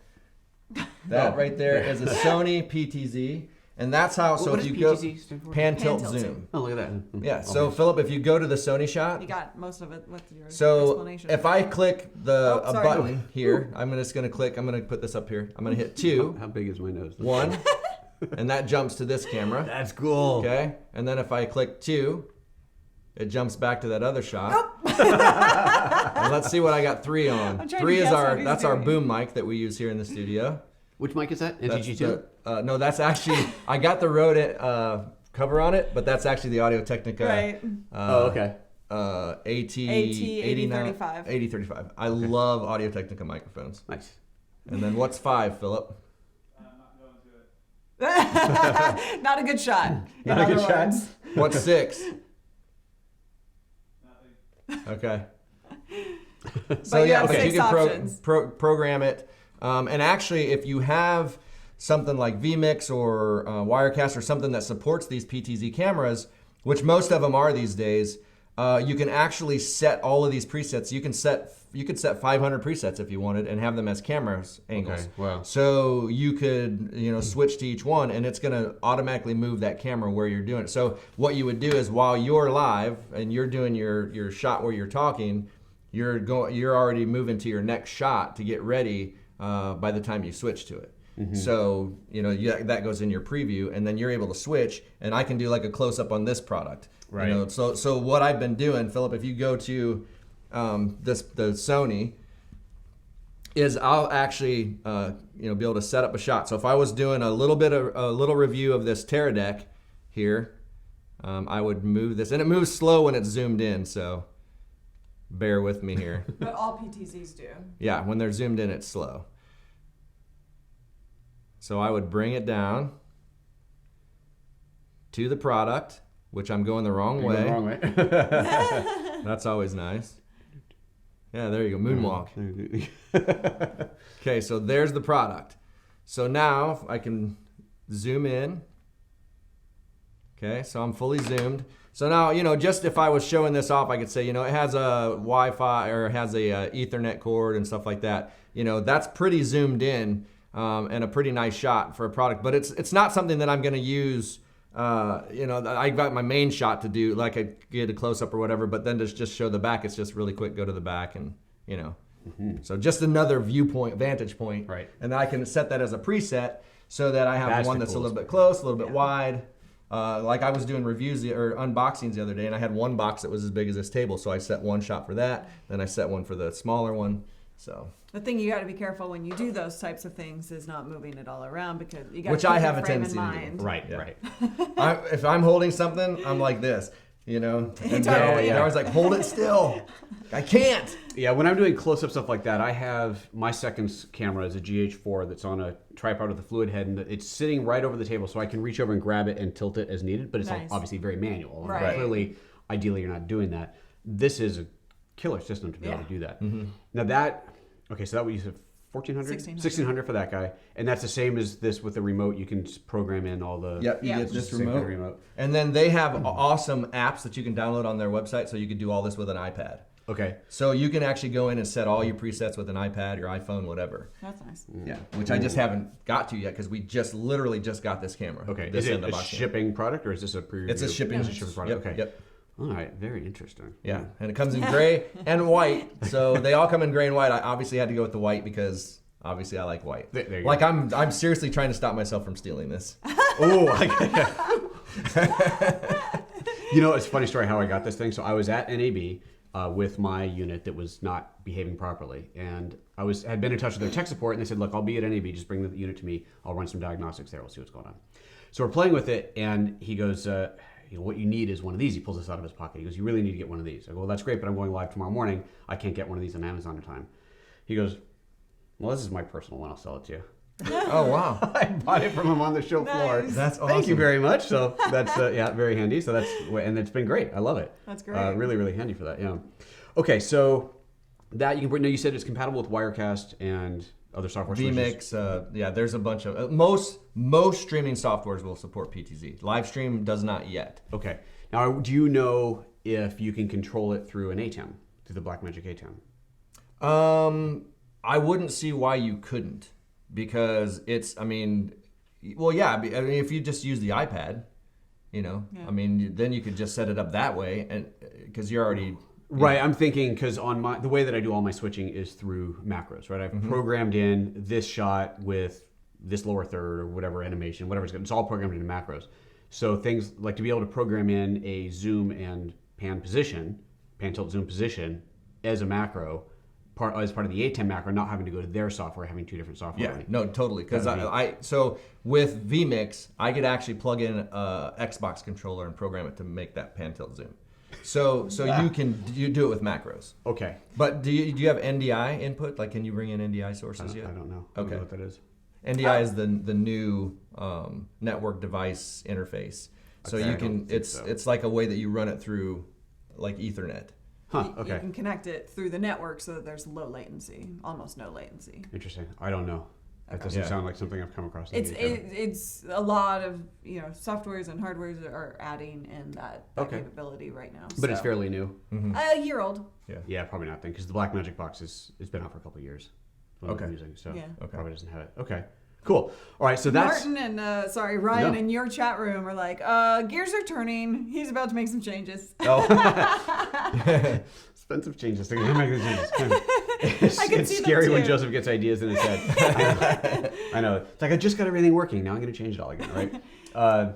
That right there is a Sony PTZ. And that's how. So what if you PTZ go pan tilt zoom. zoom. Oh, look at that. Yeah. So Philip, if you go to the Sony shot, You got most of it. What's your so explanation? if I click a sorry. button here, I'm just going to click. I'm going to put this up here. I'm going to hit 2, How big is my nose? 1, and that jumps to this camera. That's cool. Okay. And then if I click 2, it jumps back to that other shot. And let's see what I got 3 on. I'm trying 3 to is guess what he's our doing. boom mic that we use here in the studio. Which mic is that? That's MTG2? no, that's actually I got the Rode cover on it, but that's actually the Audio Technica. Right. Okay. AT8035. 8035. I love Audio Technica microphones. Nice. And then what's 5, Philip? Not going to it. Not a good shot. Not a good shot. What's 6? Nothing. Okay. But you have but 6 you can options. program it. And actually, if you have something like vMix or Wirecast or something that supports these PTZ cameras, which most of them are these days, you can actually set all of these presets. You could set 500 presets if you wanted and have them as cameras angles. Okay, wow. So you could, switch to each one, and it's going to automatically move that camera where you're doing it. So what you would do is while you're live and you're doing your shot where you're talking, you're already moving to your next shot to get ready by the time you switch to it. Mm-hmm. So that goes in your preview, and then you're able to switch. And I can do like a close up on this product. Right. So what I've been doing, Philip, if you go to the Sony, is I'll actually be able to set up a shot. So if I was doing a little review of this Teradek here, I would move this, and it moves slow when it's zoomed in. So bear with me here. But all PTZs do. Yeah, when they're zoomed in, it's slow. So I would bring it down to the product, which I'm going the wrong way. The wrong way. That's always nice. Yeah, there you go, moonwalk. Okay, so there's the product. So now I can zoom in. Okay, so I'm fully zoomed. So now, just if I was showing this off, I could say, it has a Wi-Fi or it has a Ethernet cord and stuff like that. That's pretty zoomed in and a pretty nice shot for a product. But it's not something that I'm going to use. I got my main shot to do, like I get a close-up or whatever, but then just show the back. It's just really quick, go to the back and, Mm-hmm. So just another vantage point. Right. And then I can set that as a preset so that I have That's one the that's a coolest little bit close, a little bit wide. Like I was doing reviews or unboxings the other day, and I had one box that was as big as this table, so I set one shot for that, then I set one for the smaller one. So the thing you got to be careful when you do those types of things is not moving it all around, because you got which to I keep have your a frame in tendency to do. mind. Right, Yeah. right. if I'm holding something, I'm like this, and Totally. they're always like, hold it still. I can't. Yeah, when I'm doing close-up stuff like that, I have my second camera is a GH4 that's on a tripod with a fluid head, and it's sitting right over the table, so I can reach over and grab it and tilt it as needed, but it's Nice. obviously very manual. And Right. clearly, ideally, you're not doing that. This is a killer system to be able to do that. Mm-hmm. Now so that what you said, 1400? 1600 for that guy, and that's the same as this with the remote. You can program in all the... Yep, you Yeah. get this Same kind of remote. remote. And then they have awesome apps that you can download on their website, so you could do all this with an iPad. Okay. So you can actually go in and set all your presets with an iPad, your iPhone, whatever. That's nice. Yeah, which I just haven't got to yet because we literally just got this camera. Okay. This Is it end a unboxing. shipping product, or is this a pre-review? It's a shipping. It's a shipping product. Yep, Okay. Yep. All right. Very interesting. Yeah, and it comes in gray and white. So they all come in gray and white. I obviously had to go with the white because obviously I like white. There you like go. I'm seriously trying to stop myself from stealing this. Oh, it's a funny story how I got this thing. So I was at NAB with my unit that was not behaving properly, and had been in touch with their tech support, and they said, "Look, I'll be at NAB. Just bring the unit to me. I'll run some diagnostics there. We'll see what's going on." So we're playing with it, and he goes, "What you need is one of these." He pulls this out of his pocket. He goes, "You really need to get one of these." I go, "Well, that's great, but I'm going live tomorrow morning. I can't get one of these on Amazon in time." He goes, "Well, this is my personal one. I'll sell it to you." Oh wow, I bought it from him on the show floor. Nice. that's awesome. Thank you very much. So that's very handy. So and it's been great. I love it. That's great. Really, really handy for that. Yeah. Okay, so that you can bring. No, you said it's compatible with Wirecast and other software. solutions. vMix. There's a bunch of most streaming softwares will support PTZ. Livestream does not yet. Okay. Now, do you know if you can control it through an ATEM, through the Blackmagic ATEM? I wouldn't see why you couldn't, because it's. I mean, if you just use the iPad, then you could just set it up that way, and because you're already. Right, I'm thinking because the way that I do all my switching is through macros, right? I've programmed in this shot with this lower third or whatever animation, whatever it's all programmed into macros. So things like to be able to program in a zoom and pan tilt zoom position as a macro as part of the A10 macro, not having to go to their software, having two different software. Yeah, no, totally. Because so with vMix, I could actually plug in a Xbox controller and program it to make that pan tilt zoom. So you do it with macros. Okay. But do you have NDI input? Like, can you bring in NDI sources yet? I don't know. I don't know what that is. NDI is the new network device interface. So you can it's like a way that you run it through like Ethernet. Huh, okay. You can connect it through the network so that there's low latency, almost no latency. Interesting. I don't know. That doesn't sound like something I've come across. It's a lot of softwares and hardwares are adding in that capability right now. But it's fairly new. A year old. Yeah, probably not then, because the Blackmagic box it's been out for a couple of years. Okay. I'm using, so probably doesn't have it. Okay. Cool. All right, so that's Martin and Ryan in your chat room are like, gears are turning. He's about to make some changes. Oh. Expensive changes. They're gonna make the changes. It's scary when Joseph gets ideas in his head. I know. It's like I just got everything working. Now I'm going to change it all again, right?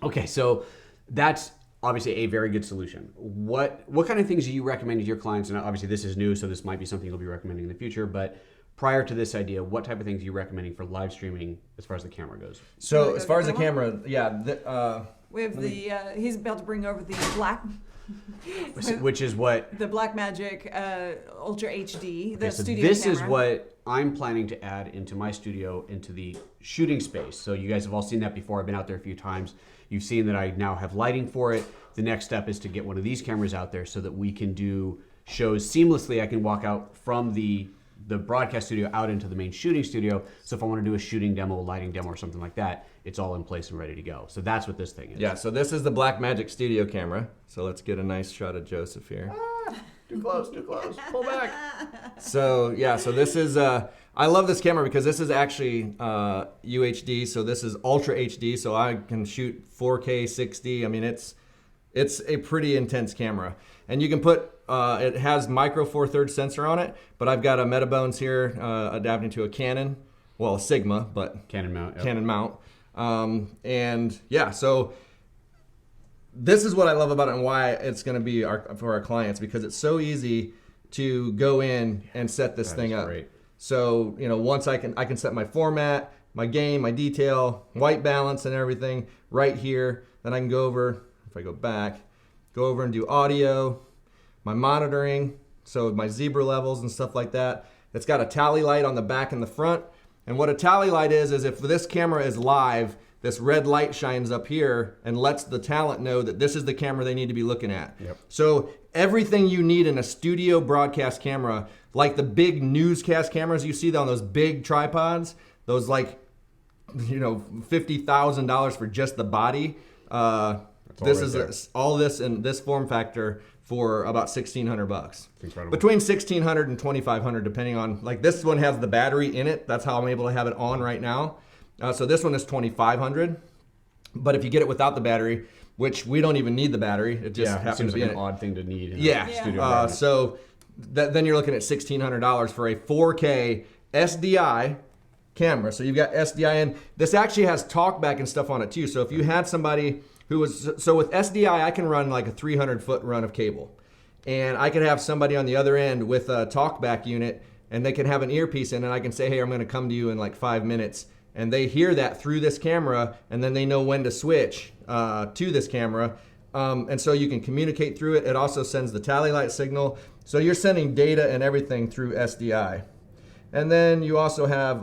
Okay, so that's obviously a very good solution. What kind of things do you recommend to your clients? And obviously this is new, so this might be something you'll be recommending in the future. But prior to this idea, what type of things are you recommending for live streaming as far as the camera goes? So as far as the camera, we have he's about to bring over the black. Which is what? The Blackmagic Ultra HD, the studio this camera. is what I'm planning to add into my studio, into the shooting space. So you guys have all seen that before. I've been out there a few times. You've seen that I now have lighting for it. The next step is to get one of these cameras out there so that we can do shows seamlessly. I can walk out from the broadcast studio out into the main shooting studio. So if I want to do a shooting demo, a lighting demo, or something like that, it's all in place and ready to go. So that's what this thing is. Yeah, so this is the Blackmagic studio camera. So let's get a nice shot of Joseph here. Too close, pull back. So this is, I love this camera because this is actually UHD. So this is Ultra HD. So I can shoot 4K 60. I mean, it's a pretty intense camera. And you can put, it has micro 4/3 sensor on it, but I've got a Metabones here adapting to a Canon, well, a Sigma, but Canon mount. Yep. Canon mount. So this is what I love about it and why it's going to be for our clients, because it's so easy to go in and set this thing up. Great. So, once I can set my format, my gain, my detail, white balance and everything right here. Then I can go over, if I go back, go over and do audio, my monitoring, so my zebra levels and stuff like that. It's got a tally light on the back and the front. And what a tally light is if this camera is live, this red light shines up here and lets the talent know that this is the camera they need to be looking at. Yep. So everything you need in a studio broadcast camera, like the big newscast cameras you see on those big tripods, those $50,000 for just the body. This is all this in this form factor for about $1,600. Incredible. Between $1,600 and $2,500, depending on, like this one has the battery in it. That's how I'm able to have it on right now. So this one is $2,500. But if you get it without the battery, which we don't even need the battery, it just happens to be an odd thing to need. In a studio so then you're looking at $1,600 for a 4K SDI camera. So you've got SDI, and this actually has talkback and stuff on it too. So if you had somebody with SDI, I can run like a 300-foot run of cable. And I could have somebody on the other end with a talkback unit, and they can have an earpiece in, and I can say, hey, I'm going to come to you in like 5 minutes. And they hear that through this camera, and then they know when to switch to this camera. And so you can communicate through it. It also sends the tally light signal. So you're sending data and everything through SDI. And then you also have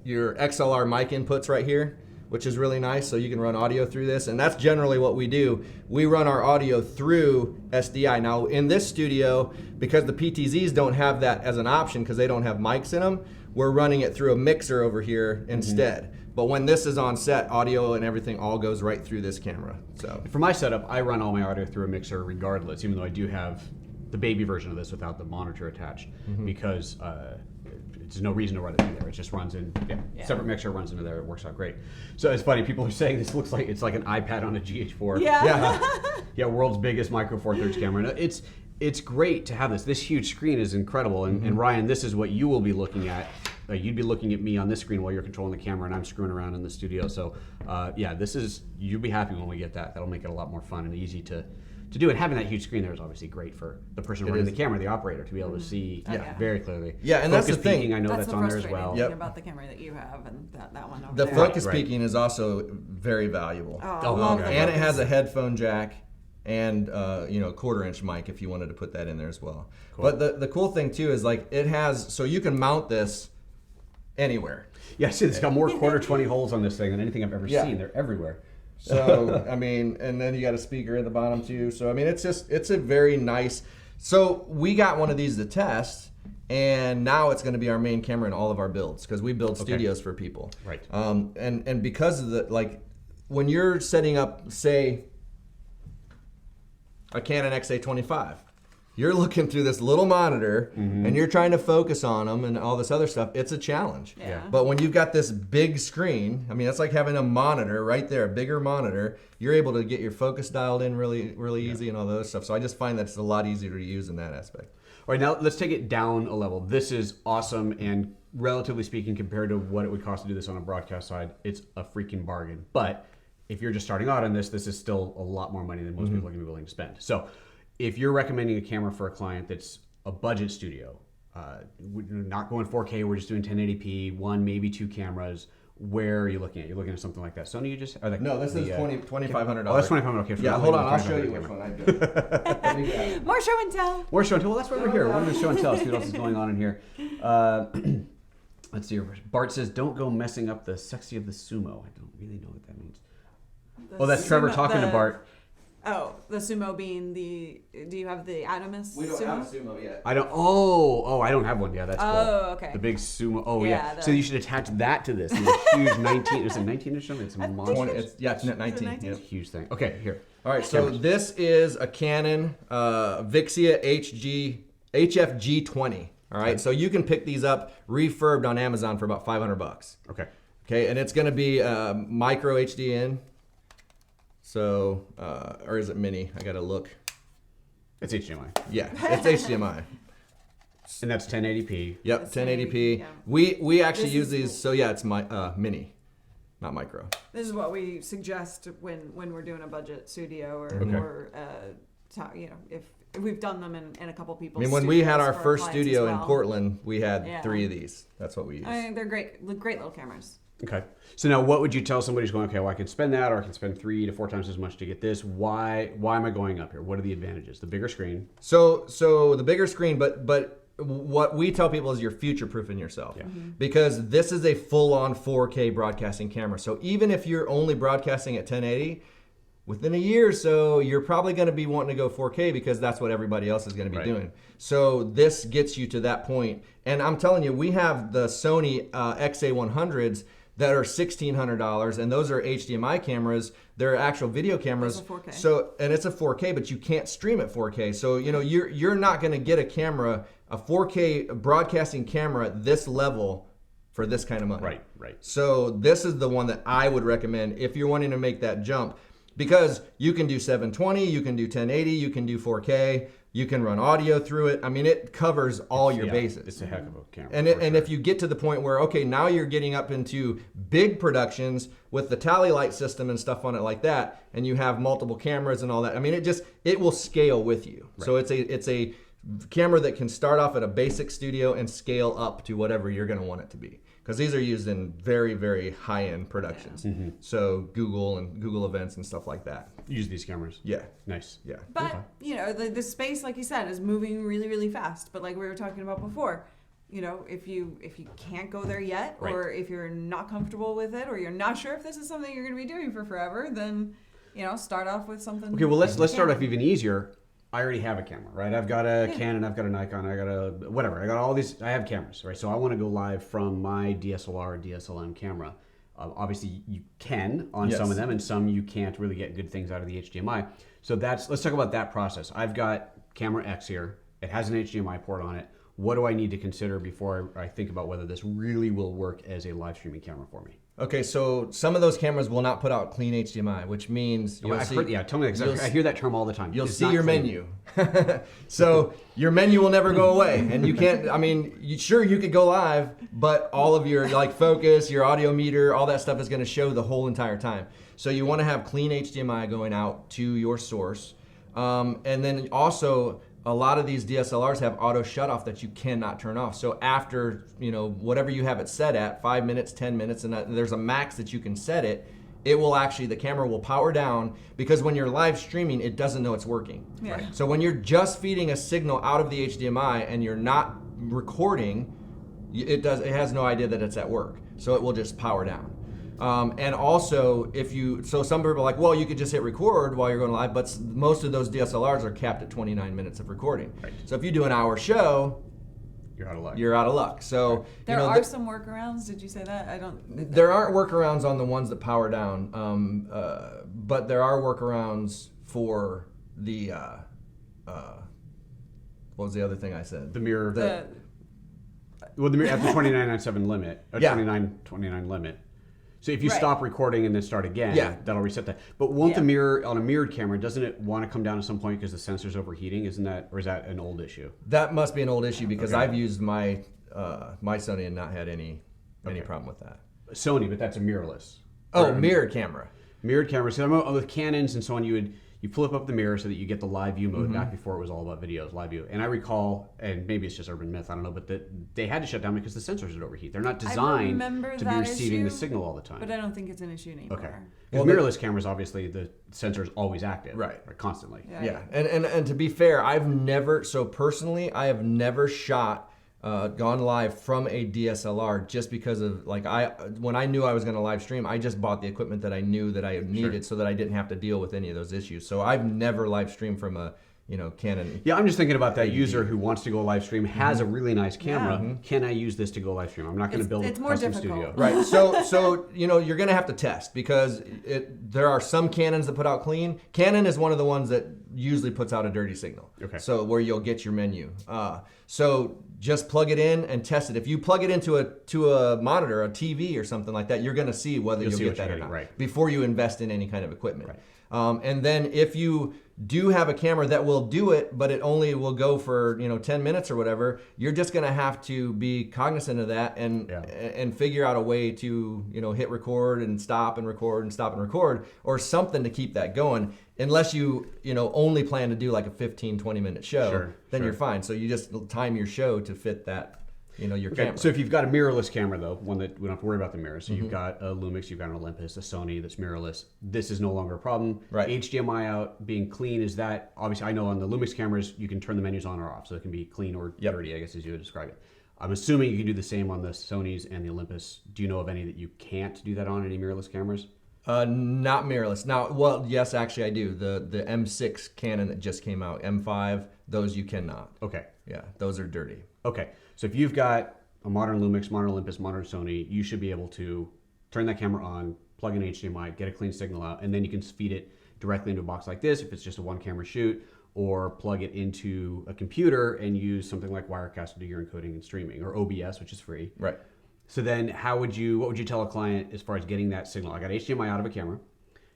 your XLR mic inputs right here, which is really nice. So you can run audio through this. And that's generally what we do. We run our audio through SDI. Now in this studio, because the PTZs don't have that as an option because they don't have mics in them, we're running it through a mixer over here instead. But when this is on set, audio and everything all goes right through this camera. So for my setup, I run all my audio through a mixer regardless, even though I do have the baby version of this without the monitor attached, because there's no reason to run it through there. It just runs in, separate mixer runs into there. It works out great. So it's funny, people are saying this looks like it's like an iPad on a GH4. Yeah. World's biggest micro four thirds camera. And it's great to have this. This huge screen is incredible. And Ryan, this is what you will be looking at. You'd be looking at me on this screen while you're controlling the camera, and I'm screwing around in the studio. So you'll be happy when we get that. That'll make it a lot more fun and easy to to do it. Having that huge screen there is obviously great for the person running the camera, the operator, to be able to see very clearly. Yeah, and focus that's the thing. peaking, I know that's the on there as frustrating well. thing about the camera that you have and that one over The there. focus peaking is also very valuable. And it has a headphone jack and you know, 1/4-inch mic if you wanted to put that in there as well. Cool. But the cool thing too is like it has, so you can mount this anywhere. Yeah, see, it's got more 1/4-20 holes on this thing than anything I've ever seen. They're everywhere. So, I mean, and then you got a speaker at the bottom too. So, I mean, it's a very nice, so we got one of these to test, and now it's going to be our main camera in all of our builds because we build studios for people. Right. And because of the, like, when you're setting up, say, a Canon XA25, you're looking through this little monitor and you're trying to focus on them and all this other stuff. It's a challenge. Yeah. But when you've got this big screen, I mean, it's like having a monitor right there, a bigger monitor. You're able to get your focus dialed in really easy and all those stuff. So I just find that it's a lot easier to use in that aspect. All right, now let's take it down a level. This is awesome, and relatively speaking, compared to what it would cost to do this on a broadcast side, it's a freaking bargain. But if you're just starting out on this is still a lot more money than most people are going to be willing to spend. So if you're recommending a camera for a client that's a budget studio, we're not going 4K, we're just doing 1080p, one, maybe two cameras, where are you looking at? You're looking at something like that. Sony, you just... No, this is $2,500. Oh, that's $2,500, okay. Yeah, hold on, I'll show you which one I do. More show and tell. More show and tell. Well, that's why we're here. We're going to show and tell, see what else is going on in here. Let's see. Bart says, don't go messing up the sexy of the sumo. I don't really know what that means. That's Trevor talking to Bart. Oh, the sumo being the. Do you have the Atomus? We don't sumo? have a sumo yet. I don't. Oh, I don't have one. Yeah, that's cool. Oh, okay. The big sumo. Oh, yeah. Yeah, So you should attach that to this. It's a huge 19. Is it 19 or something? It's a monster. It's 19. It's a 19? Yep. Huge thing. Okay, here. All right, so this is a Canon Vixia HFG20. All right, so you can pick these up refurbed on Amazon for about $500. Okay. Okay, and it's going to be micro HDN. So, or is it mini? I got to look. It's HDMI. Yeah, it's HDMI. And that's 1080p. Yep, That's 1080p. yeah. We actually This use is- these. So yeah, it's my mini, not micro. This is what we suggest when we're doing a budget studio or you know, if we've done them in a couple I people's mean, when we had studios our for first clients as studio in well. Portland, we had Yeah. 3 of these. That's what we use. I mean, they're great little cameras. Okay. So now what would you tell somebody who's going, okay, well, I could spend that, or I can spend 3 to 4 times as much to get this. Why am I going up here? What are the advantages? The bigger screen. So the bigger screen, but what we tell people is you're future-proofing yourself. Yeah. Because this is a full-on 4K broadcasting camera. So even if you're only broadcasting at 1080, within a year or so, you're probably going to be wanting to go 4K because that's what everybody else is going to be doing. So this gets you to that point. And I'm telling you, we have the Sony XA100s that are $1,600, and those are HDMI cameras. They're actual video cameras. Those are 4K. So, and it's a 4K, but you can't stream at 4K. So, you know, you're not going to get a 4K broadcasting camera at this level for this kind of money. Right. So this is the one that I would recommend if you're wanting to make that jump, because you can do 720, you can do 1080, you can do 4K, you can run audio through it. I mean, it covers all your bases. It's a heck of a camera. And if you get to the point where, okay, now you're getting up into big productions with the tally light system and stuff on it like that, and you have multiple cameras and all that, I mean, it will scale with you. Right. So it's a camera that can start off at a basic studio and scale up to whatever you're going to want it to be. Because these are used in very, very high-end productions. Yeah. Mm-hmm. So Google and Google events and stuff like that. Use these cameras. Yeah. Nice. Yeah. But, you know, the space, like you said, is moving really, really fast. But like we were talking about before, you know, if you can't go there yet, or if you're not comfortable with it, or you're not sure if this is something you're going to be doing for forever, then, you know, start off with something. Okay, well, let's start off even easier. I already have a camera, right? I've got a Canon, I've got a Nikon, I got a whatever. I got all these, I have cameras, right? So I want to go live from my DSLR or DSLM camera. Obviously, you can on some of them, and some you can't really get good things out of the HDMI. So let's talk about that process. I've got camera X here. It has an HDMI port on it. What do I need to consider before I think about whether this really will work as a live streaming camera for me? Okay, so some of those cameras will not put out clean HDMI, which means tell me that, I hear that term all the time. You'll see your menu. So your menu will never go away, and you can't. I mean, you could go live, but all of your focus, your audio meter, all that stuff is going to show the whole entire time. So you want to have clean HDMI going out to your source. And then also, a lot of these DSLRs have auto shutoff that you cannot turn off. So after, whatever you have it set at, 5 minutes, 10 minutes, and there's a max that you can set it, the camera will power down, because when you're live streaming, it doesn't know it's working. Yeah. Right. So when you're just feeding a signal out of the HDMI and you're not recording, it has no idea that it's at work. So it will just power down. And also, so some people are like, well, you could just hit record while you're going live, but most of those DSLRs are capped at 29 minutes of recording. Right. So if you do an hour show, you're out of luck. You're out of luck. So there are some workarounds. Did you say that? I don't. There aren't workarounds on the ones that power down, but there are workarounds for the. What was the other thing I said? The mirror. The mirror at the 29.97 limit. 29 limit. So if you stop recording and then start again, that'll reset that. But won't the mirror, on a mirrored camera, doesn't it want to come down at some point because the sensor's overheating? Isn't that, or is that an old issue? That must be an old issue, because I've used my my Sony and not had any problem with that. Sony, but that's a mirrorless. Oh, mirrored camera. Mirrored camera. So with Canons and so on, you flip up the mirror so that you get the live view mode. Back before it was all about videos, live view. And I recall, and maybe it's just urban myth, I don't know, but they had to shut down because the sensors would overheat. They're not designed to be receiving the signal all the time. But I don't think it's an issue anymore. Okay. Because mirrorless cameras, obviously, the sensor is always active. Right. Constantly. Yeah. And to be fair, I have never shot gone live from a DSLR just because of, when I knew I was going to live stream, I just bought the equipment that I knew that I needed so that I didn't have to deal with any of those issues. So I've never live streamed from a Canon. Yeah, I'm just thinking about that user who wants to go live stream, has a really nice camera. Can I use this to go live stream? I'm not going to build a custom studio. Right. So you're going to have to test, because there are some Canons that put out clean. Canon is one of the ones that usually puts out a dirty signal. Okay. So where you'll get your menu. So just plug it in and test it. If you plug it into a monitor, a TV or something like that, you're going to see whether you'll get that or not before you invest in any kind of equipment. Right. And then if you do have a camera that will do it, but it only will go for 10 minutes or whatever, you're just going to have to be cognizant of that and figure out a way to hit record and stop and record and stop and record, or something to keep that going. Unless you only plan to do like a 15-20 minute show, then you're fine. So you just time your show to fit that. Your camera. So if you've got a mirrorless camera, though, one that we don't have to worry about the mirror. So you've got a Lumix, you've got an Olympus, a Sony that's mirrorless. This is no longer a problem. Right. HDMI out being clean, is that, obviously I know on the Lumix cameras you can turn the menus on or off, so it can be clean or dirty, I guess, as you would describe it. I'm assuming you can do the same on the Sonys and the Olympus. Do you know of any that you can't do that on, any mirrorless cameras? Not mirrorless. Now, well, yes, actually I do. The M6 Canon that just came out, M5, those you cannot. Okay. Yeah, those are dirty. Okay. So if you've got a modern Lumix, modern Olympus, modern Sony, you should be able to turn that camera on, plug in HDMI, get a clean signal out, and then you can feed it directly into a box like this if it's just a one camera shoot, or plug it into a computer and use something like Wirecast to do your encoding and streaming, or OBS, which is free. Right. So then what would you tell a client as far as getting that signal? I got HDMI out of a camera.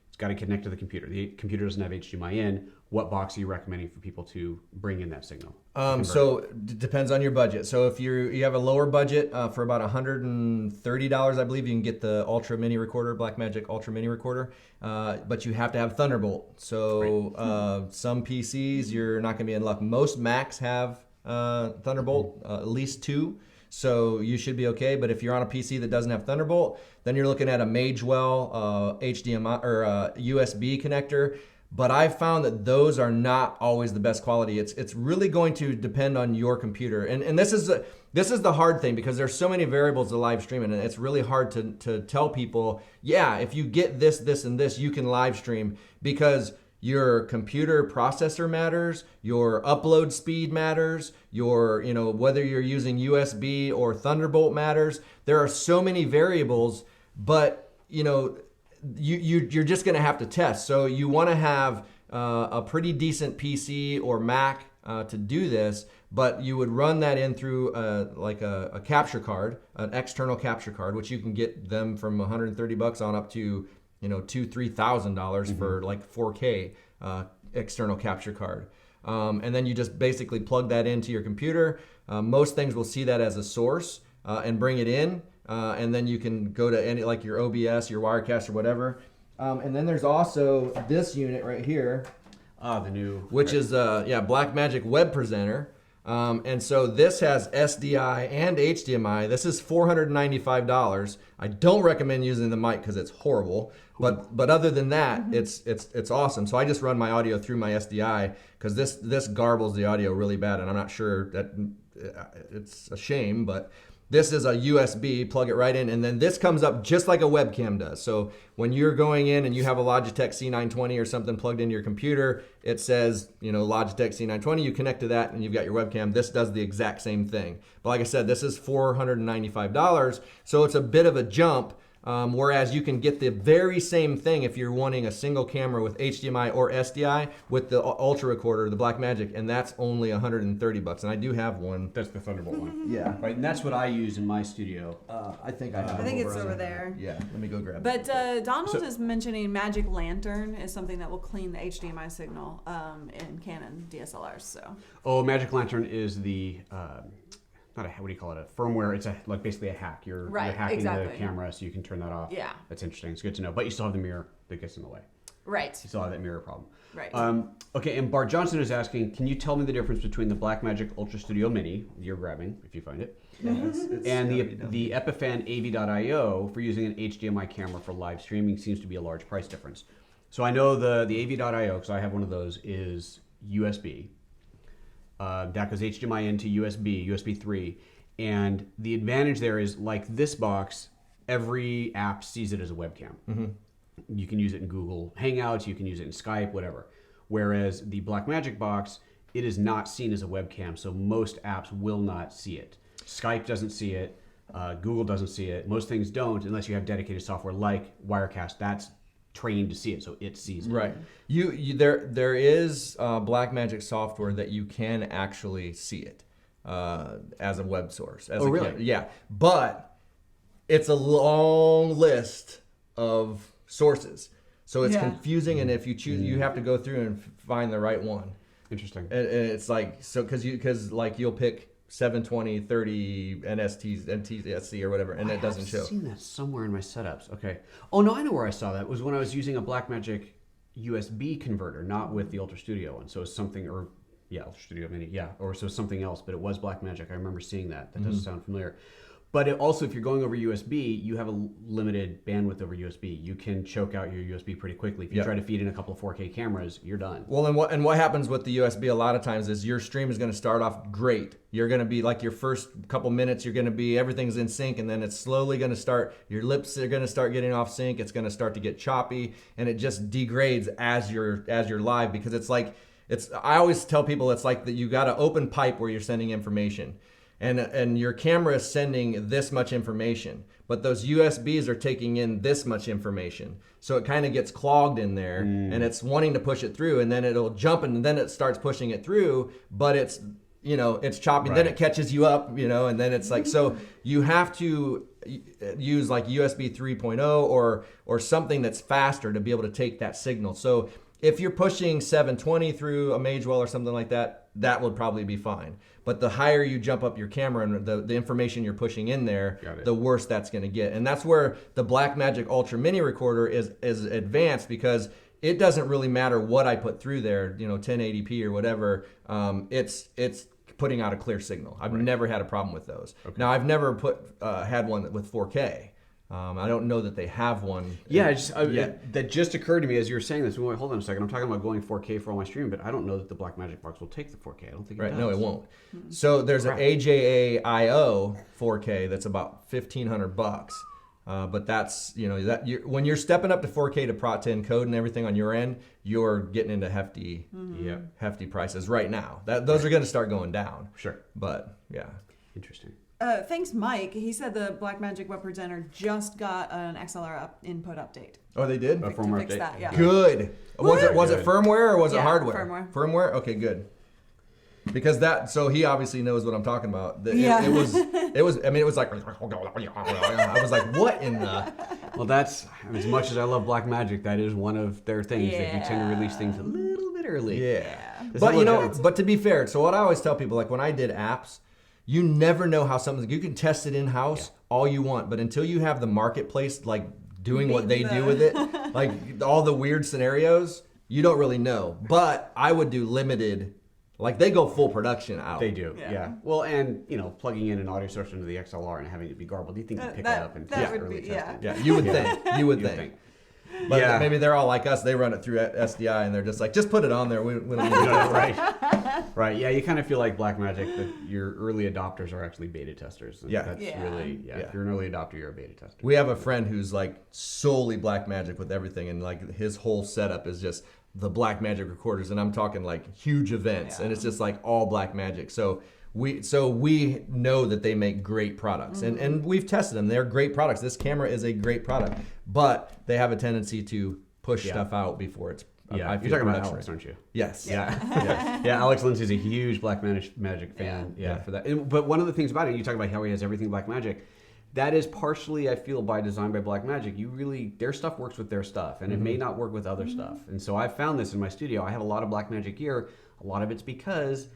It's got to connect to the computer. The computer doesn't have HDMI in. What box are you recommending for people to bring in that signal? So it depends on your budget. So if you have a lower budget, for about $130, I believe you can get the Ultra Mini recorder, Blackmagic Ultra Mini recorder, but you have to have Thunderbolt. So some PCs, you're not going to be in luck. Most Macs have Thunderbolt, at least 2. So you should be okay. But if you're on a PC that doesn't have Thunderbolt, then you're looking at a Magewell HDMI or USB connector. But I've found that those are not always the best quality. It's really going to depend on your computer. And this is the hard thing, because there's so many variables to live stream, and it's really hard to tell people, yeah, if you get this, this, and this, you can live stream, because your computer processor matters, your upload speed matters, your, whether you're using USB or Thunderbolt matters. There are so many variables, but, you're just going to have to test. So you want to have a pretty decent PC or Mac to do this, but you would run that in through a capture card, an external capture card, which you can get them from $130 on up to $2,000-$3,000 for like 4K external capture card. And then you just basically plug that into your computer. Most things will see that as a source and bring it in. And then you can go to any, like your OBS, your Wirecast or whatever. And then there's also this unit right here. The new... Which is, Blackmagic Web Presenter. And so this has SDI and HDMI. This is $495. I don't recommend using the mic because it's horrible. But other than that, it's awesome. So I just run my audio through my SDI because this garbles the audio really bad, and I'm not sure that it's a shame, but this is a USB, plug it right in, and then this comes up just like a webcam does. So when you're going in and you have a Logitech C920 or something plugged into your computer, it says, Logitech C920, you connect to that and you've got your webcam. This does the exact same thing. But like I said, this is $495, so it's a bit of a jump. Whereas you can get the very same thing if you're wanting a single camera with HDMI or SDI with the Ultra Recorder, the Blackmagic, and that's only $130. And I do have one. That's the Thunderbolt one. Yeah. Right, and that's what I use in my studio. I think I have. I think it's over there. Yeah, let me go grab it. But Donald is mentioning Magic Lantern is something that will clean the HDMI signal in Canon DSLRs. So. Magic Lantern is the... not what do you call it? A firmware. It's basically a hack. You're hacking the camera, so you can turn that off. Yeah, that's interesting. It's good to know. But you still have the mirror that gets in the way. Right. You still have that mirror problem. Right. Okay. And Bart Johnson is asking, can you tell me the difference between the Blackmagic Ultra Studio Mini you're grabbing if you find it, and the Epiphan AV.io for using an HDMI camera for live streaming seems to be a large price difference. So I know the AV.io because I have one of those is USB. That goes HDMI into USB 3. And the advantage there is, like this box, every app sees it as a webcam. Mm-hmm. You can use it in Google Hangouts, you can use it in Skype, whatever. Whereas the Blackmagic box, it is not seen as a webcam, so most apps will not see it. Skype doesn't see it, Google doesn't see it. Most things don't unless you have dedicated software like Wirecast. That's trained to see it, so it sees it. Right. There is Blackmagic software that you can actually see it as a web source. Really? Yeah, but it's a long list of sources, so it's confusing. And if you choose, you have to go through and find the right one. Interesting. And it's like because you'll pick 720, 30 NTSC or whatever, and it doesn't show. I've seen that somewhere in my setups. Okay. Oh, no, I know where I saw that. It was when I was using a Blackmagic USB converter, not with the Ultra Studio one. So it's something, Ultra Studio Mini, or so something else, but it was Blackmagic. I remember seeing that. That doesn't sound familiar. But also, if you're going over USB, you have a limited bandwidth over USB. You can choke out your USB pretty quickly. If you try to feed in a couple of 4K cameras, you're done. Well, and what happens with the USB a lot of times is your stream is going to start off great. You're going to be like your first couple minutes, everything's in sync, and then it's slowly going to start, your lips are going to start getting off sync. It's going to start to get choppy, and it just degrades as you're live, because I always tell people it's like that you got an open pipe where you're sending information. And your camera is sending this much information, but those USBs are taking in this much information. So it kind of gets clogged in there, and it's wanting to push it through, and then it'll jump, and then it starts pushing it through, but it's choppy. Right. Then it catches you up, and then it's like, so you have to use like USB 3.0 or something that's faster to be able to take that signal. So if you're pushing 720 through a Magewell or something like that, that would probably be fine. But the higher you jump up your camera and the information you're pushing in there, the worse that's going to get. And that's where the Blackmagic Ultra Mini Recorder is advanced, because it doesn't really matter what I put through there, 1080p or whatever. It's putting out a clear signal. I've never had a problem with those. Okay. Now, I've never had one with 4K. I don't know that they have one. Yeah, that just occurred to me as you were saying this. Wait, hold on a second. I'm talking about going 4K for all my streaming, but I don't know that the Blackmagic box will take the 4K. I don't think it does. No, it won't. So there's an AJA-IO 4K that's about $1,500. But that's, when you're stepping up to 4K to Prot 10 code and everything on your end, you're getting into hefty prices right now. Those are going to start going down. Sure. But, yeah. Interesting. Thanks, Mike. He said the Blackmagic Web Presenter just got an XLR input update. Oh, they did? A firmware fix update? That, yeah. Good. Was it firmware or was it hardware? Firmware. Firmware? Okay, good. Because so he obviously knows what I'm talking about. It was like, I was like, what in the? Well, that's, as much as I love Blackmagic, that is one of their things, that you tend to release things a little bit early. Yeah. But to be fair, so what I always tell people, like when I did apps, you never know how you can test it in-house all you want, but until you have the marketplace like doing what they do with it, like all the weird scenarios, you don't really know. But I would do limited, like they go full production out. They do, yeah. Well, and plugging in an audio source into the XLR and having it be garbled, you think you'd pick it up and test early testing? Yeah, you would think. You would think. But maybe they're all like us. They run it through SDI, and they're just like, just put it on there. We don't need to Right. Yeah, you kind of feel like Blackmagic, that your early adopters are actually beta testers. And That's really, if you're an early adopter, you're a beta tester. We have a friend who's like solely Blackmagic with everything, and like his whole setup is just the Blackmagic recorders, and I'm talking like huge events, and it's just like all Blackmagic. So we know that they make great products, and we've tested them. They're great products. This camera is a great product, but they have a tendency to push stuff out before it's. You're talking about Alex, aren't you? Yes. Yeah. Alex Lindsay's a huge Blackmagic fan. For that. But one of the things about it, you talk about how he has everything Blackmagic. That is partially, I feel, by design by Blackmagic. Their stuff works with their stuff, and it may not work with other stuff. And so I've found this in my studio. I have a lot of Blackmagic gear. A lot of it's because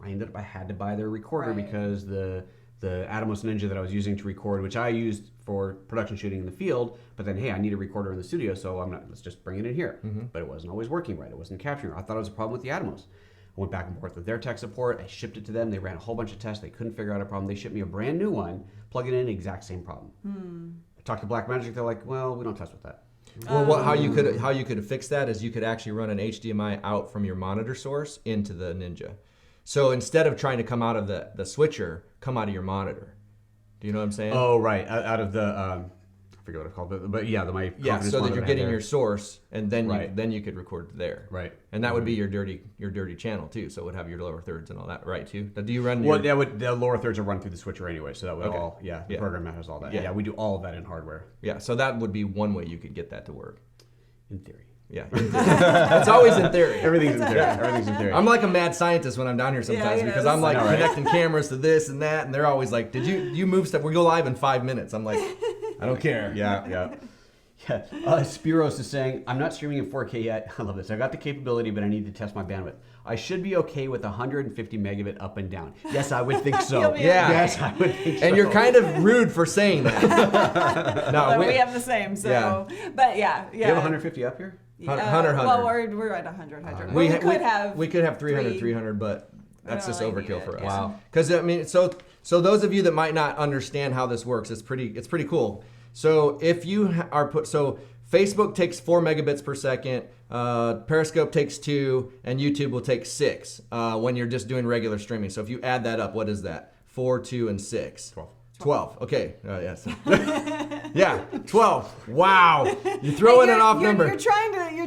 I had to buy their recorder because the Atomos Ninja that I was using to record, which I used for production shooting in the field, but then, hey, I need a recorder in the studio, so let's just bring it in here. But it wasn't always working right. It wasn't capturing. I thought it was a problem with the Atomos. I went back and forth with their tech support. I shipped it to them. They ran a whole bunch of tests. They couldn't figure out a problem. They shipped me a brand new one, plug it in, exact same problem. I talked to Blackmagic. They're like, well, we don't test with that. Well, how you could fix that is you could actually run an HDMI out from your monitor source into the Ninja. So instead of trying to come out of the switcher, come out of your monitor. Do you know what I'm saying? Oh, right. Out of the, I forget what it's called, but so that you're getting your source, and then you could record there. Right. And that would be your dirty channel too. So it would have your lower thirds and all that, right? Too. Do you run? The lower thirds are run through the switcher anyway, so that would all. The program has all that. Yeah, we do all of that in hardware. Yeah. So that would be one way you could get that to work. In theory. Yeah, it's always in theory. Everything's in theory. I'm like a mad scientist when I'm down here sometimes because I'm like connecting cameros to this and that, and they're always like, "Did you move stuff? We go live in 5 minutes." I'm like, I don't care. Yeah. Spiros is saying, I'm not streaming in 4K yet. I love this. I got the capability, but I need to test my bandwidth. I should be okay with 150 megabit up and down. Yes, I would think so. Yes, I would think so. And you're kind of rude for saying that. No, we have the same. So, but yeah. You have 150 up here? 100. Well, we're at 100. We could have 300, but that's just overkill for us. Wow. Because I mean, so those of you that might not understand how this works, it's pretty cool. So if you Facebook takes 4 megabits per second, Periscope takes 2, and YouTube will take 6 when you're just doing regular streaming. So if you add that up, what is that? 4, 2, and 6. 12. Okay. Yes. Yeah. 12. Wow. You're throwing an off number. You're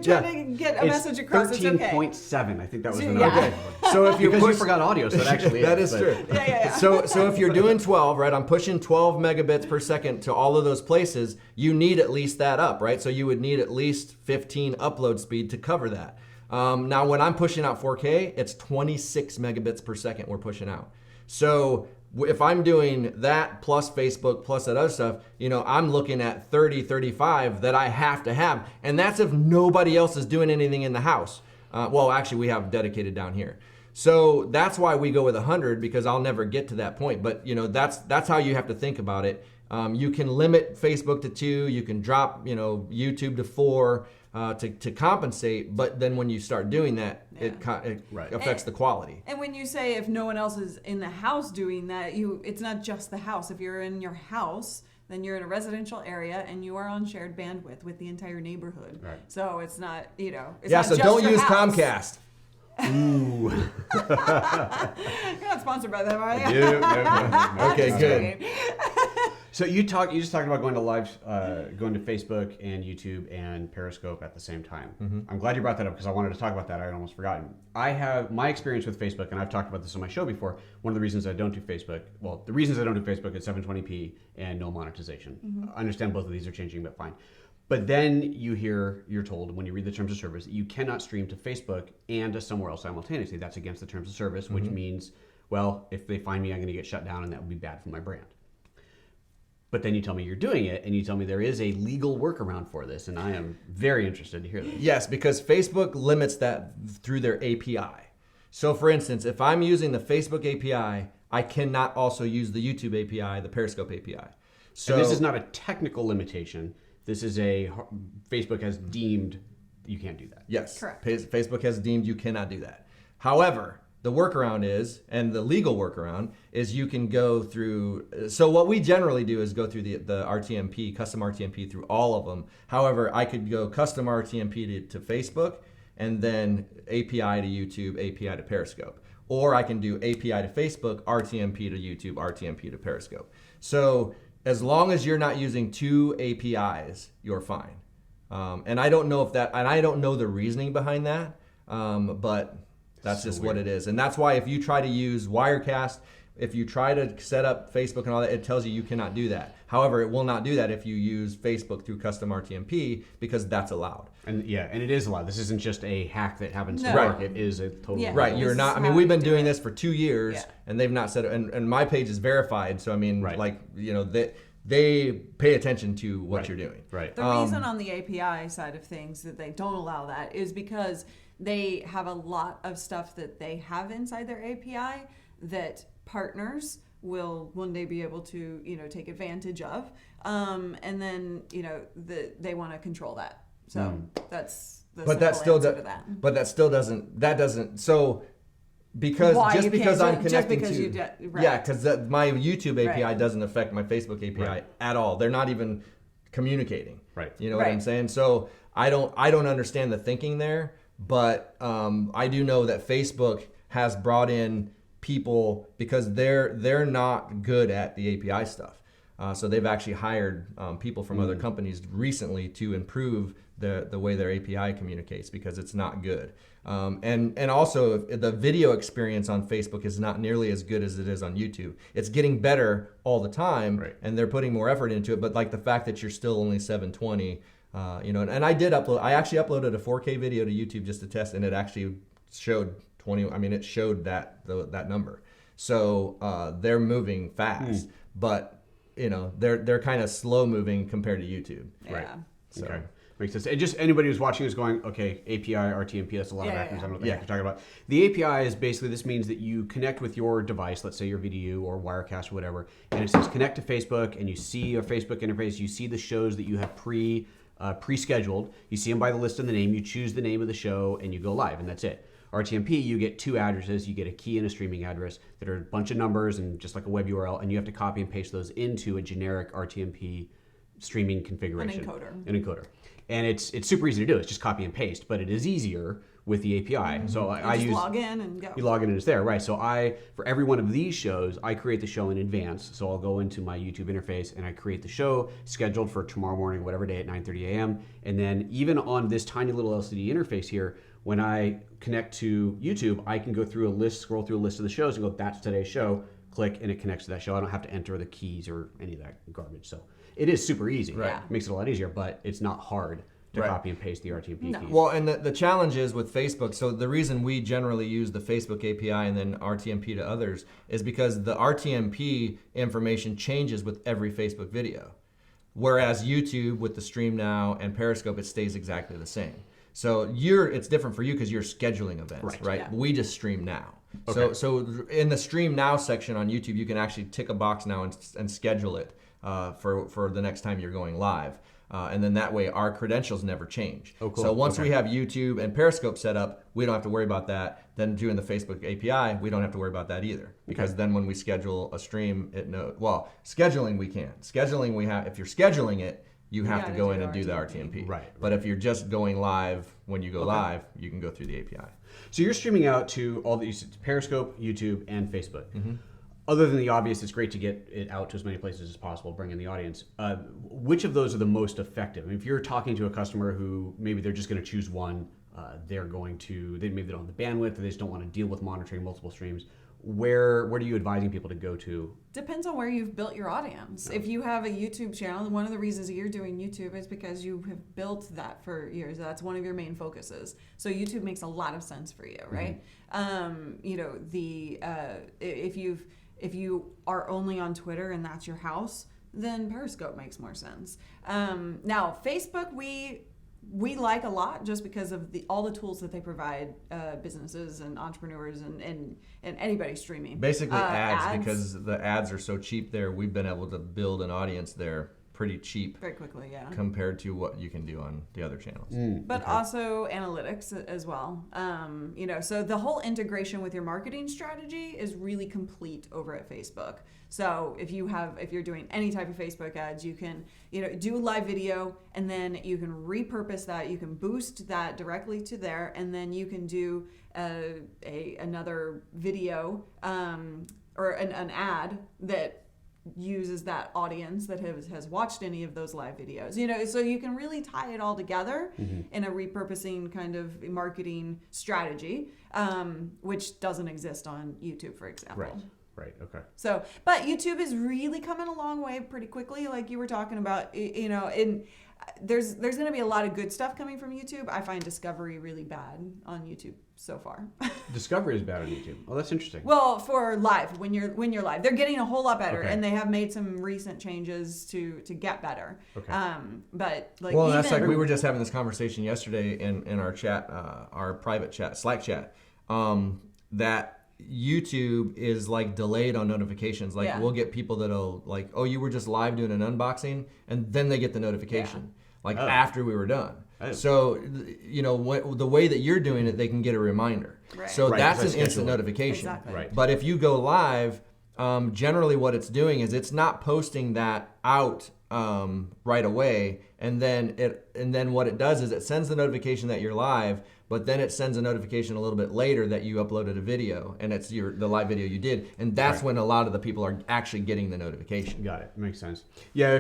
trying to get a message across. It's okay. 13.7. I think that was the number. Okay. So if you forgot audio, so it actually that is true. Yeah. So if you're doing 12, right? I'm pushing 12 megabits per second to all of those places. You need at least that up, right? So you would need at least 15 upload speed to cover that. Now when I'm pushing out 4K, it's 26 megabits per second we're pushing out. So if I'm doing that plus Facebook plus that other stuff, I'm looking at 30, 35 that I have to have. And that's if nobody else is doing anything in the house. Well, actually, we have dedicated down here. So that's why we go with 100, because I'll never get to that point. But, that's how you have to think about it. You can limit Facebook to 2. You can drop, YouTube to 4 to compensate. But then when you start doing that, it affects the quality. And when you say if no one else is in the house doing that, it's not just the house. If you're in your house, then you're in a residential area and you are on shared bandwidth with the entire neighborhood. Right. So it's not, it's yeah, not so just don't your use house. Comcast. Ooh. You're not sponsored by them, are you? No. Okay, good. So you just talked about going to Facebook and YouTube and Periscope at the same time. Mm-hmm. I'm glad you brought that up because I wanted to talk about that. I had almost forgotten. I have my experience with Facebook, and I've talked about this on my show before. One of the reasons I don't do Facebook, the reasons I don't do Facebook is 720p and no monetization. Mm-hmm. I understand both of these are changing, but fine. But then you're told when you read the terms of service that you cannot stream to Facebook and to somewhere else simultaneously. That's against the terms of service, which means, well, if they find me, I'm going to get shut down, and that would be bad for my brand. But then you tell me you're doing it, and you tell me there is a legal workaround for this, and I am very interested to hear this. Yes, because Facebook limits that through their API. So for instance, if I'm using the Facebook API, I cannot also use the YouTube API, the Periscope API. So and this is not a technical limitation. This is Facebook has deemed you can't do that. Yes. Correct. Facebook has deemed you cannot do that. However, the workaround is, and the legal workaround is, you can go through. So what we generally do is go through the RTMP, custom RTMP through all of them. However, I could go custom RTMP to Facebook, and then API to YouTube, API to Periscope. Or I can do API to Facebook, RTMP to YouTube, RTMP to Periscope. So as long as you're not using two APIs, you're fine. And I don't know if that, and I don't know the reasoning behind that, but that's just what it is. And that's why if you try to use Wirecast, if you try to set up Facebook and all that, it tells you cannot do that. However, it will not do that if you use Facebook through custom RTMP, because that's allowed. And and it is allowed. This isn't just a hack that happens to No. work. It is a total Right, you're This not. is I mean, how we've been you do doing it. this for 2 years, and they've not said it. And my page is verified, so I mean, like, you know, they pay attention to what you're doing. Right. The reason on the API side of things that they don't allow that is because they have a lot of stuff that they have inside their API that partners will one day be able to, you know, take advantage of, and then, you know, they want to control that. So that's the But that simple still answer to that. But that still doesn't. That doesn't. So because Why just you because can't I'm do it, just connecting because to you do- right. yeah, because my YouTube API Right. doesn't affect my Facebook API at all. They're not even communicating. Right. You know what I'm Right. saying? So I don't understand the thinking there, but I do know that Facebook has brought in people because they're not good at the API stuff. So they've actually hired people from other companies recently to improve the way their API communicates, because it's not good. And also the video experience on Facebook is not nearly as good as it is on YouTube. It's getting better all the time, and they're putting more effort into it. But like the fact that you're still only 720, you know, and I actually uploaded a 4K video to YouTube just to test, and it actually showed 20. I mean, it showed that number. So they're moving fast, but you know, they're kind of slow moving compared to YouTube. Right. So. Okay. Makes sense. And just anybody who's watching is going, okay, API, RTMP, that's a lot of acronyms. I don't know what the heck you're talking about. The API is basically, this means that you connect with your device, let's say your VidiU or Wirecast or whatever, and it says connect to Facebook, and you see a Facebook interface, you see the shows that you have pre-scheduled, you see them by the list and the name, you choose the name of the show, and you go live, and that's it. RTMP, you get two addresses. You get a key and a streaming address that are a bunch of numbers and just like a web URL, and you have to copy and paste those into a generic RTMP streaming configuration. An encoder. And it's super easy to do. It's just copy and paste, but it is easier with the API. So I just use log in and go. You log in and it's there, right? So for every one of these shows, I create the show in advance. So I'll go into my YouTube interface and I create the show scheduled for tomorrow morning, whatever day at 9:30 a.m. And then even on this tiny little LCD interface here, when I connect to YouTube, I can go through a list, scroll through a list of the shows and go, that's today's show, click, and it connects to that show. I don't have to enter the keys or any of that garbage. So it is super easy. Right. It makes it a lot easier, but it's not hard to copy and paste the RTMP keys. Well, and the challenge is with Facebook, so the reason we generally use the Facebook API and then RTMP to others is because the RTMP information changes with every Facebook video. Whereas YouTube with the Stream Now and Periscope, it stays exactly the same. So it's different for you because you're scheduling events, right? Yeah. We just stream now. Okay. So in the Stream Now section on YouTube, you can actually tick a box now and schedule it for the next time you're going live. And then that way our credentials never change. Oh, cool. So once we have YouTube and Periscope set up, we don't have to worry about that. Then doing the Facebook API, we don't have to worry about that either. Because then when we schedule a stream, scheduling we can. Scheduling we have, if you're scheduling it, you have to go in and do the RTMP. Right. But if you're just going live when you go live, you can go through the API. So you're streaming out to all these Periscope, YouTube, and Facebook. Other than the obvious, it's great to get it out to as many places as possible, bring in the audience. Which of those are the most effective? I mean, if you're talking to a customer who maybe they're just going to choose one, maybe they don't have the bandwidth, they just don't want to deal with monitoring multiple streams. Where are you advising people to go to? Depends on where you've built your audience. If you have a YouTube channel, one of the reasons that you're doing YouTube is because you have built that for years. That's one of your main focuses. So YouTube makes a lot of sense for you, right? If you are only on Twitter and that's your house, then Periscope makes more sense. Now, Facebook, we like a lot just because of all the tools that they provide businesses and entrepreneurs and anybody streaming. Basically ads, because the ads are so cheap there, we've been able to build an audience there pretty cheap. Very quickly, yeah. Compared to what you can do on the other channels. But also analytics as well. So the whole integration with your marketing strategy is really complete over at Facebook. So if you're doing any type of Facebook ads, you can do a live video, and then you can repurpose that. You can boost that directly to there, and then you can do another video or an ad that uses that audience that has watched any of those live videos. So you can really tie it all together in a repurposing kind of marketing strategy, which doesn't exist on YouTube, for example. Right. Okay. So, but YouTube is really coming a long way pretty quickly, like you were talking about. There's going to be a lot of good stuff coming from YouTube. I find discovery really bad on YouTube so far. Discovery is bad on YouTube. Oh, that's interesting. Well, for live, when you're live, they're getting a whole lot better, Okay. and they have made some recent changes to get better. Okay. But like, Well, that's like we were just having this conversation yesterday in our chat, our private chat, Slack chat, that YouTube is like delayed on notifications. Like we'll get people that'll like, oh, you were just live doing an unboxing, and then they get the notification after we were done. So the way that you're doing it, they can get a reminder. Right. So Right, that's 'cause an I instant schedule it. notification. Exactly. Right. But if you go live, generally what it's doing is it's not posting that out right away, and then what it does is it sends the notification that you're live, but then it sends a notification a little bit later that you uploaded a video, and it's the live video you did, and that's when a lot of the people are actually getting the notification. Got it. Makes sense. Yeah,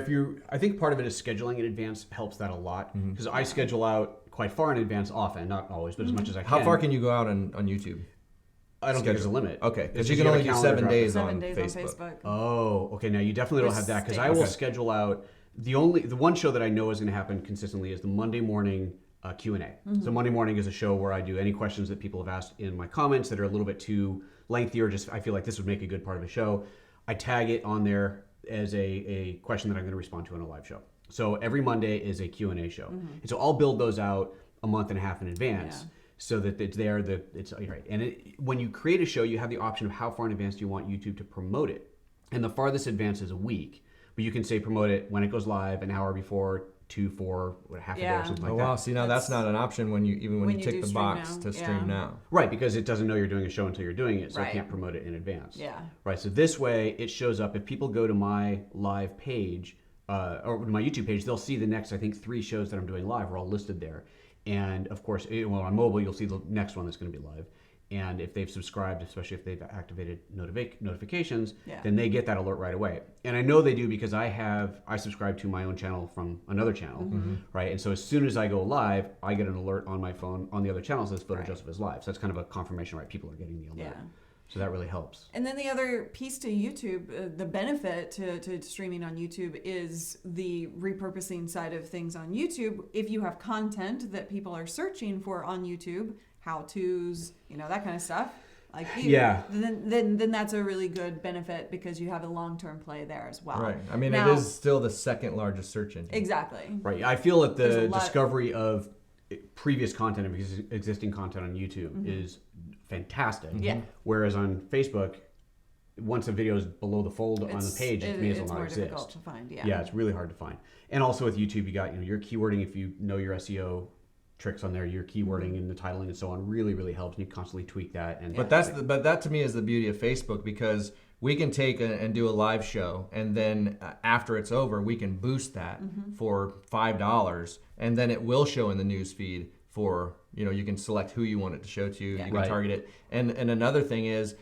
I think part of it is scheduling in advance helps that a lot, because I schedule out quite far in advance often, not always, but as much as I can. How far can you go out on YouTube? I don't think there's a limit. Okay, because It's you just can have only a do calendar 7 drop. days 7 on days Facebook. on Facebook. Oh, okay. Now you definitely don't have that, because I will schedule out the one show that I know is going to happen consistently is the Monday morning Q&A. So Monday morning is a show where I do any questions that people have asked in my comments that are a little bit too lengthy, or just I feel like this would make a good part of a show. I tag it on there as a question that I'm going to respond to on a live show. So every Monday is a Q&A show. And so I'll build those out a month and a half in advance. So that it's there, it's right. And when you create a show, you have the option of how far in advance do you want YouTube to promote it. And the farthest advance is a week, but you can say promote it when it goes live, an hour before, 2, 4, half a day or something like that. Oh wow! See, now that's not an option when you tick the box now. to stream now. Right, because it doesn't know you're doing a show until you're doing it, so Right. it can't promote it in advance. Yeah. Right, so this way it shows up. If people go to my live page, or my YouTube page, they'll see the next, I think, 3 shows that I'm doing live are all listed there. And of course, on mobile, you'll see the next one that's going to be live. And if they've subscribed, especially if they've activated notifications, then they get that alert right away. And I know they do because I subscribe to my own channel from another channel, right? And so as soon as I go live, I get an alert on my phone on the other channel that says PhotoJoseph is live. So that's kind of a confirmation, right? People are getting the alert. Yeah. So that really helps. And then the other piece to YouTube, the benefit to streaming on YouTube is the repurposing side of things on YouTube. If you have content that people are searching for on YouTube, how-tos, that kind of stuff, like then that's a really good benefit because you have a long-term play there as well. Right. I mean, it is still the second largest search engine. Exactly. Right. I feel that the discovery of previous content, of existing content on YouTube is fantastic. Yeah. Whereas on Facebook, once a video is below the fold on the page, it may as well not exist. It's more difficult to find. Yeah, it's really hard to find. And also with YouTube, you got your keywording. If you know your SEO tricks on there, your keywording and the titling and so on really, really helps. And you constantly tweak that. And but that to me is the beauty of Facebook, because we can take and do a live show, and then after it's over, we can boost that for $5, and then it will show in the news feed for, you can select who you want it to show to, you can target it. And another thing is,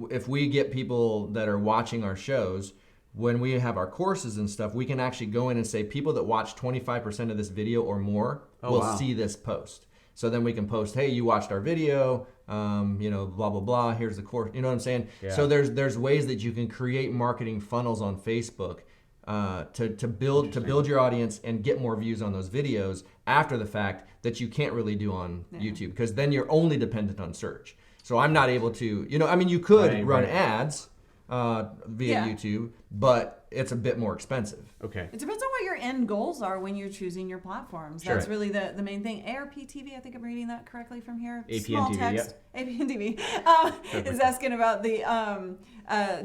if we get people that are watching our shows, when we have our courses and stuff, we can actually go in and say, people that watch 25% of this video or more will see this post. So then we can post, hey, you watched our video, blah, blah, blah, here's the course. You know what I'm saying? Yeah. So there's ways that you can create marketing funnels on Facebook to build your audience and get more views on those videos after the fact that you can't really do on YouTube, because then you're only dependent on search. So I'm not able to, you could run ads via YouTube, but it's a bit more expensive. Okay. It depends on what your end goals are when you're choosing your platforms. Sure. Really the main thing. ARP-TV, I think I'm reading that correctly from here. APN Small TV, text. APN-TV is asking about the,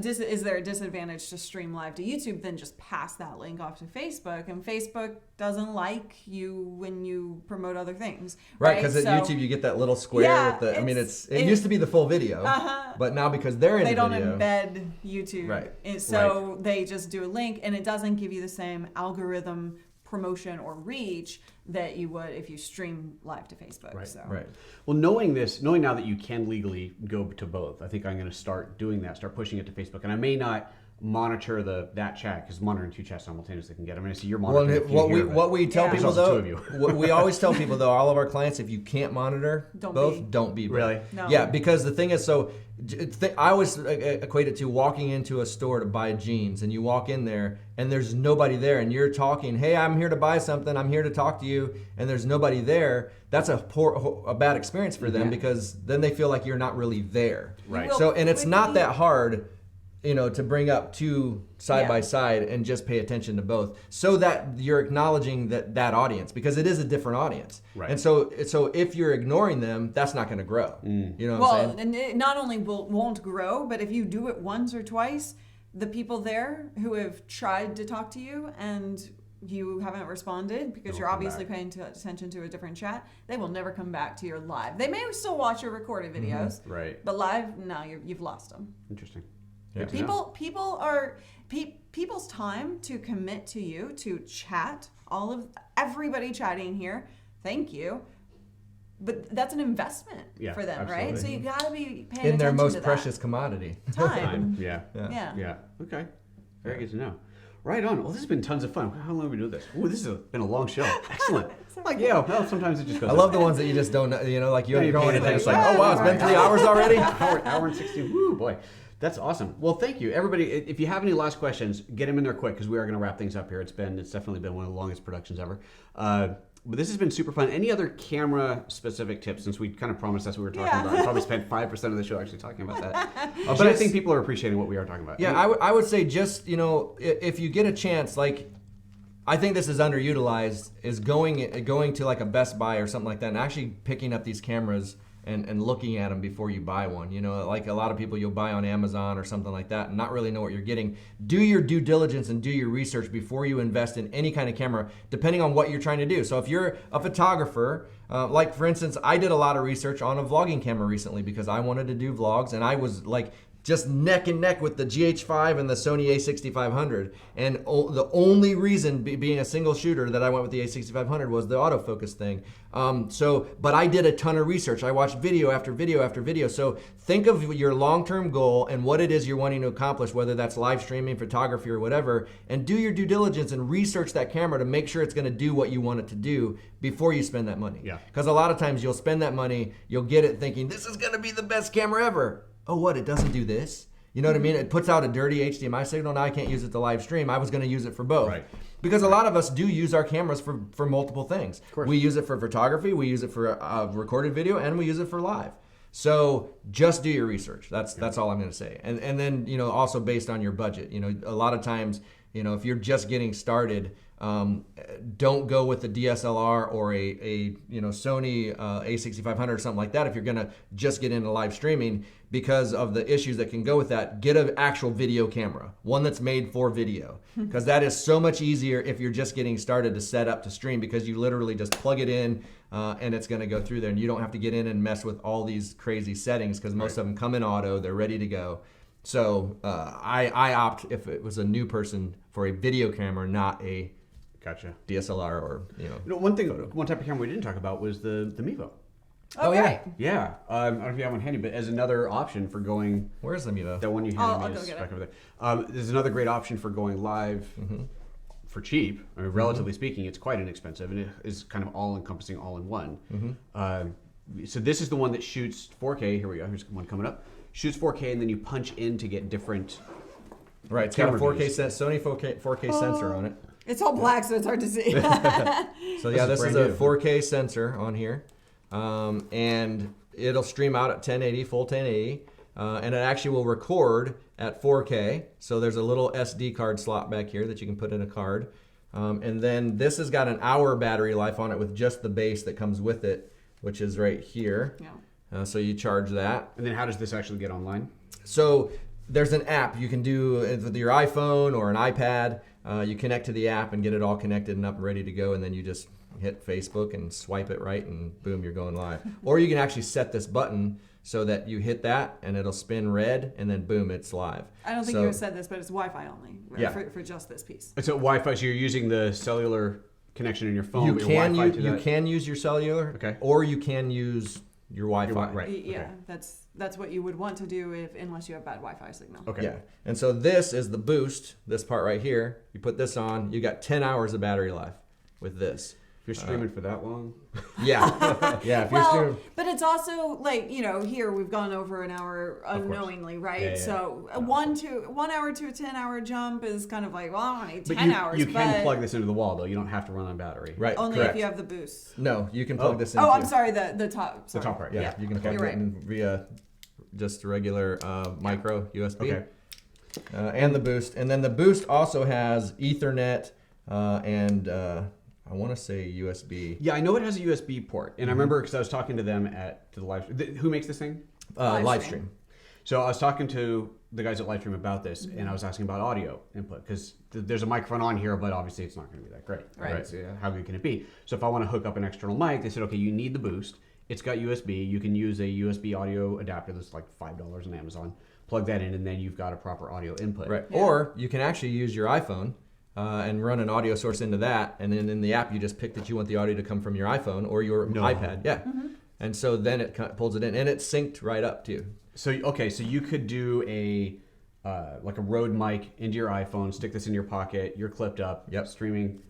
is there a disadvantage to stream live to YouTube? Then just pass that link off to Facebook. And Facebook doesn't like you when you promote other things. Right, because at YouTube you get that little square with the, I mean, it used to be the full video, but now because they're in they the don't video, embed YouTube. Right. So they just do a link, and it doesn't give you the same algorithm promotion or reach that you would if you stream live to Facebook. Right. So. Right. Well, knowing now that you can legally go to both, I think I'm going to start doing that, start pushing it to Facebook. And I may not monitor that chat, because monitoring 2 chats simultaneously can get. I mean, I see you're monitoring. What we tell people though, we always tell people though, all of our clients, if you can't monitor don't be. Really? No. Yeah, because the thing is, so I always equate it to walking into a store to buy jeans, and you walk in there and there's nobody there, and you're talking, hey, I'm here to buy something, I'm here to talk to you, and there's nobody there. That's a bad experience for them, because then they feel like you're not really there. Right. So, and it's not that hard, to bring up 2 side by side and just pay attention to both, so that you're acknowledging that audience, because it is a different audience. Right. And so if you're ignoring them, that's not going to grow. You know what I'm saying? And it not only won't grow, but if you do it once or twice, the people there who have tried to talk to you and you haven't responded because you're obviously paying attention to a different chat, they will never come back to your live. They may still watch your recorded videos, right? But live, no, you've lost them. Interesting. Yeah. People's time to commit to you, to chat, everybody chatting here, thank you. But that's an investment for them, absolutely. right? So you got to be paying attention In their most to precious commodity. time. Yeah. Yeah. Okay. Very good to know. Right on. Well, this has been tons of fun. How long have we been doing this? Ooh, this has been a long show. Excellent. Well, sometimes it just goes. I love the ones that you just don't know, like you're going and it's like, Yeah, oh wow, it's been 3 hours already. hour and 16. Woo, boy. That's awesome. Well, thank you, everybody. If you have any last questions, get them in there quick, because we are going to wrap things up here. It's definitely been one of the longest productions ever. But this has been super fun. Any other camera-specific tips? Since we kind of promised that's what we were talking about. We probably spent 5% of the show actually talking about that. But I think people are appreciating what we are talking about. Yeah, I would say just, if you get a chance, like, I think this is underutilized, is going to like a Best Buy or something like that and actually picking up these cameras and looking at them before you buy one. Like a lot of people, you'll buy on Amazon or something like that and not really know what you're getting. Do your due diligence and do your research before you invest in any kind of camera, depending on what you're trying to do. So if you're a photographer, like for instance, I did a lot of research on a vlogging camera recently because I wanted to do vlogs, and I was like just neck and neck with the GH5 and the Sony a6500. And the only reason, being a single shooter, that I went with the a6500 was the autofocus thing. But I did a ton of research. I watched video after video after video. So think of your long-term goal and what it is you're wanting to accomplish, whether that's live streaming, photography, or whatever, and do your due diligence and research that camera to make sure it's going to do what you want it to do before you spend that money. Yeah. Because a lot of times you'll spend that money, you'll get it thinking, this is going to be the best camera ever. Oh, what? It doesn't do this? You know what I mean? It puts out a dirty HDMI signal. Now I can't use it to live stream. I was going to use it for both. Right. Because a lot of us do use our cameras for multiple things. Of course. We use it for photography, we use it for recorded video, and we use it for live. So just do your research. That's all I'm going to say. And then, also based on your budget. A lot of times, if you're just getting started, don't go with the DSLR or a Sony a6500 or something like that if you're going to just get into live streaming, because of the issues that can go with that. Get an actual video camera, one that's made for video, because that is so much easier if you're just getting started to set up to stream, because you literally just plug it in and it's going to go through there, and you don't have to get in and mess with all these crazy settings, because most of them come in auto, they're ready to go. So I opt, if it was a new person, for a video camera, not a DSLR or one type of camera we didn't talk about was the Mevo. Oh, right. Yeah. I don't know if you have one handy, but as another option for going. Where's the Mevo? That one you handed me is back over there. There's another great option for going live for cheap. I mean, relatively speaking, it's quite inexpensive, and it is kind of all-encompassing, all-in-one. So this is the one that shoots 4K. Here we go. Here's one coming up. Shoots 4K, and then you punch in to get different. Right. It's got a 4K Sony 4K sensor on it. It's all black, so it's hard to see. So yeah, this is a 4K sensor on here, and it'll stream out at 1080, full 1080. and it actually will record at 4K. So there's a little SD card slot back here that you can put in a card. And then this has got an hour battery life on it with just the base that comes with it, which is right here. Yeah. So you charge that. And then how does this actually get online? So there's an app you can do with your iPhone or an iPad. You connect to the app and get it all connected and up and ready to go, and then you just hit Facebook and swipe it right, and boom, you're going live. Or you can actually set this button so that you hit that and it'll spin red, and then boom, it's live. I don't think you said this, but it's Wi-Fi only for just this piece. It's a Wi-Fi, so you're using the cellular connection in your phone. You can use your cellular, okay, or you can use your Wi-Fi. Right. Yeah, okay. That's what you would want to do unless you have bad Wi-Fi signal. Okay. Yeah. And so this is the boost, this part right here. You put this on, you got 10 hours of battery life with this. If you're streaming for that long? Yeah. Yeah. If you're streaming. But it's also like, here we've gone over an hour unknowingly, right? Yeah. So a 1 hour to a 10-hour jump is kind of like, well, I don't need 10 hours. You can plug this into the wall, though. You don't have to run on battery. Right. Only correct. if you have the boost. No, you can plug this in. Oh, I'm sorry. The top. Sorry. The top part. Yeah. You can plug it in via just a regular micro USB. Okay. And the boost. And then the boost also has Ethernet and I want to say USB. Yeah, I know it has a USB port. And I remember because I was talking to them to the live stream. Who makes this thing? Livestream. So I was talking to the guys at Livestream about this, and I was asking about audio input because there's a microphone on here, but obviously it's not going to be that great. Right. So how good can it be? So if I want to hook up an external mic, they said, okay, you need the boost. It's got USB. You can use a USB audio adapter that's like $5 on Amazon. Plug that in, and then you've got a proper audio input. Right. Yeah. Or you can actually use your iPhone and run an audio source into that, and then in the app you just pick that you want the audio to come from your iPhone or your iPad. Yeah. Mm-hmm. And so then it pulls it in, and it's synced right up too. So so you could do like a Rode mic into your iPhone, stick this in your pocket, you're clipped up, streaming.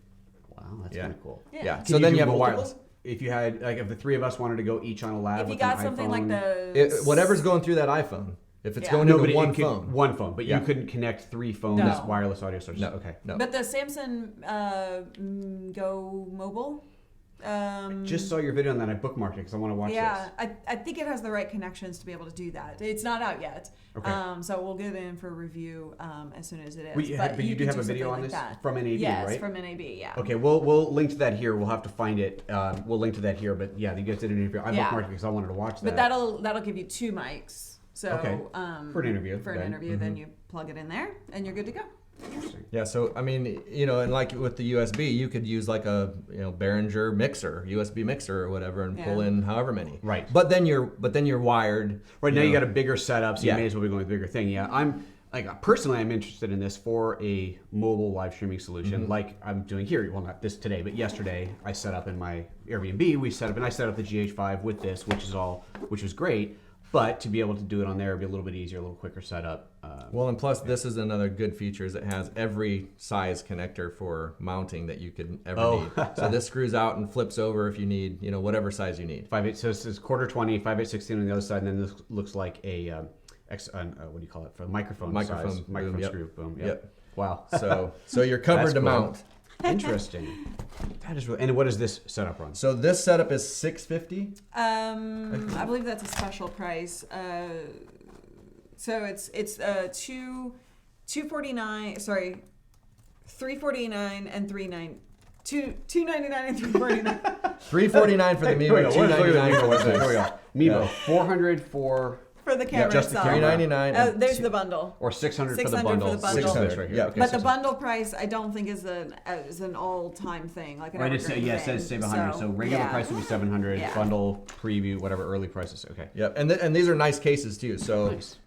Wow, that's kind of cool. Yeah. So then you have a wireless. If you had, like, if the three of us wanted to go each on a lab if with you got an something iPhone, like whatever's going through that iPhone. If it's going into one phone, but you couldn't connect 3 phones wireless audio sources. No, okay, no. But the Samsung Go Mobile. I just saw your video on that. I bookmarked it because I want to watch this. Yeah, I think it has the right connections to be able to do that. It's not out yet. Okay. So we'll get it in for review as soon as it is. But you do have a video on this from NAB, right? Yes, from NAB, yeah. Okay, we'll link to that here. We'll have to find it. We'll link to that here. But yeah, you guys did an interview. I bookmarked it because I wanted to watch that. But that'll give you 2 mics. So for an interview. Then you plug it in there and you're good to go. Interesting. Yeah, so I mean, and like with the USB, you could use like a Behringer mixer, USB mixer or whatever, and pull in however many. Right. But then you're wired. Right now you got a bigger setup, so you may as well be going with a bigger thing. Yeah, I'm interested in this for a mobile live streaming solution, like I'm doing here. Well, not this today, but yesterday I set up in my Airbnb. I set up the GH5 with this, which was great. But to be able to do it on there would be a little bit easier, a little quicker setup. And plus this is another good feature is it has every size connector for mounting that you could ever need. So this screws out and flips over if you need, whatever size you need. 5/8, so it's quarter 20, 5/8/16 on the other side, and then this looks like a what do you call it? For microphone size. Microphone screw. Boom. Yep. Wow. So you're covered to mount. Interesting. That is really. And what does this setup run? So this setup is $650. I believe that's a special price. So it's $249. Sorry, $349 and $299 and $349. $349 for the Mimo. $299 for here we go. Mimo. $400 for the camera just itself. $399. There's the bundle. Or $600 for the $600 bundle. for the bundle. $600 right here. Yeah. Okay, but the bundle price, I don't think is an all-time thing. Like an evergreen it says save $100. So regular price would be $700. Yeah. Bundle, preview, whatever early prices. Okay. Yep. And these are nice cases too. So nice.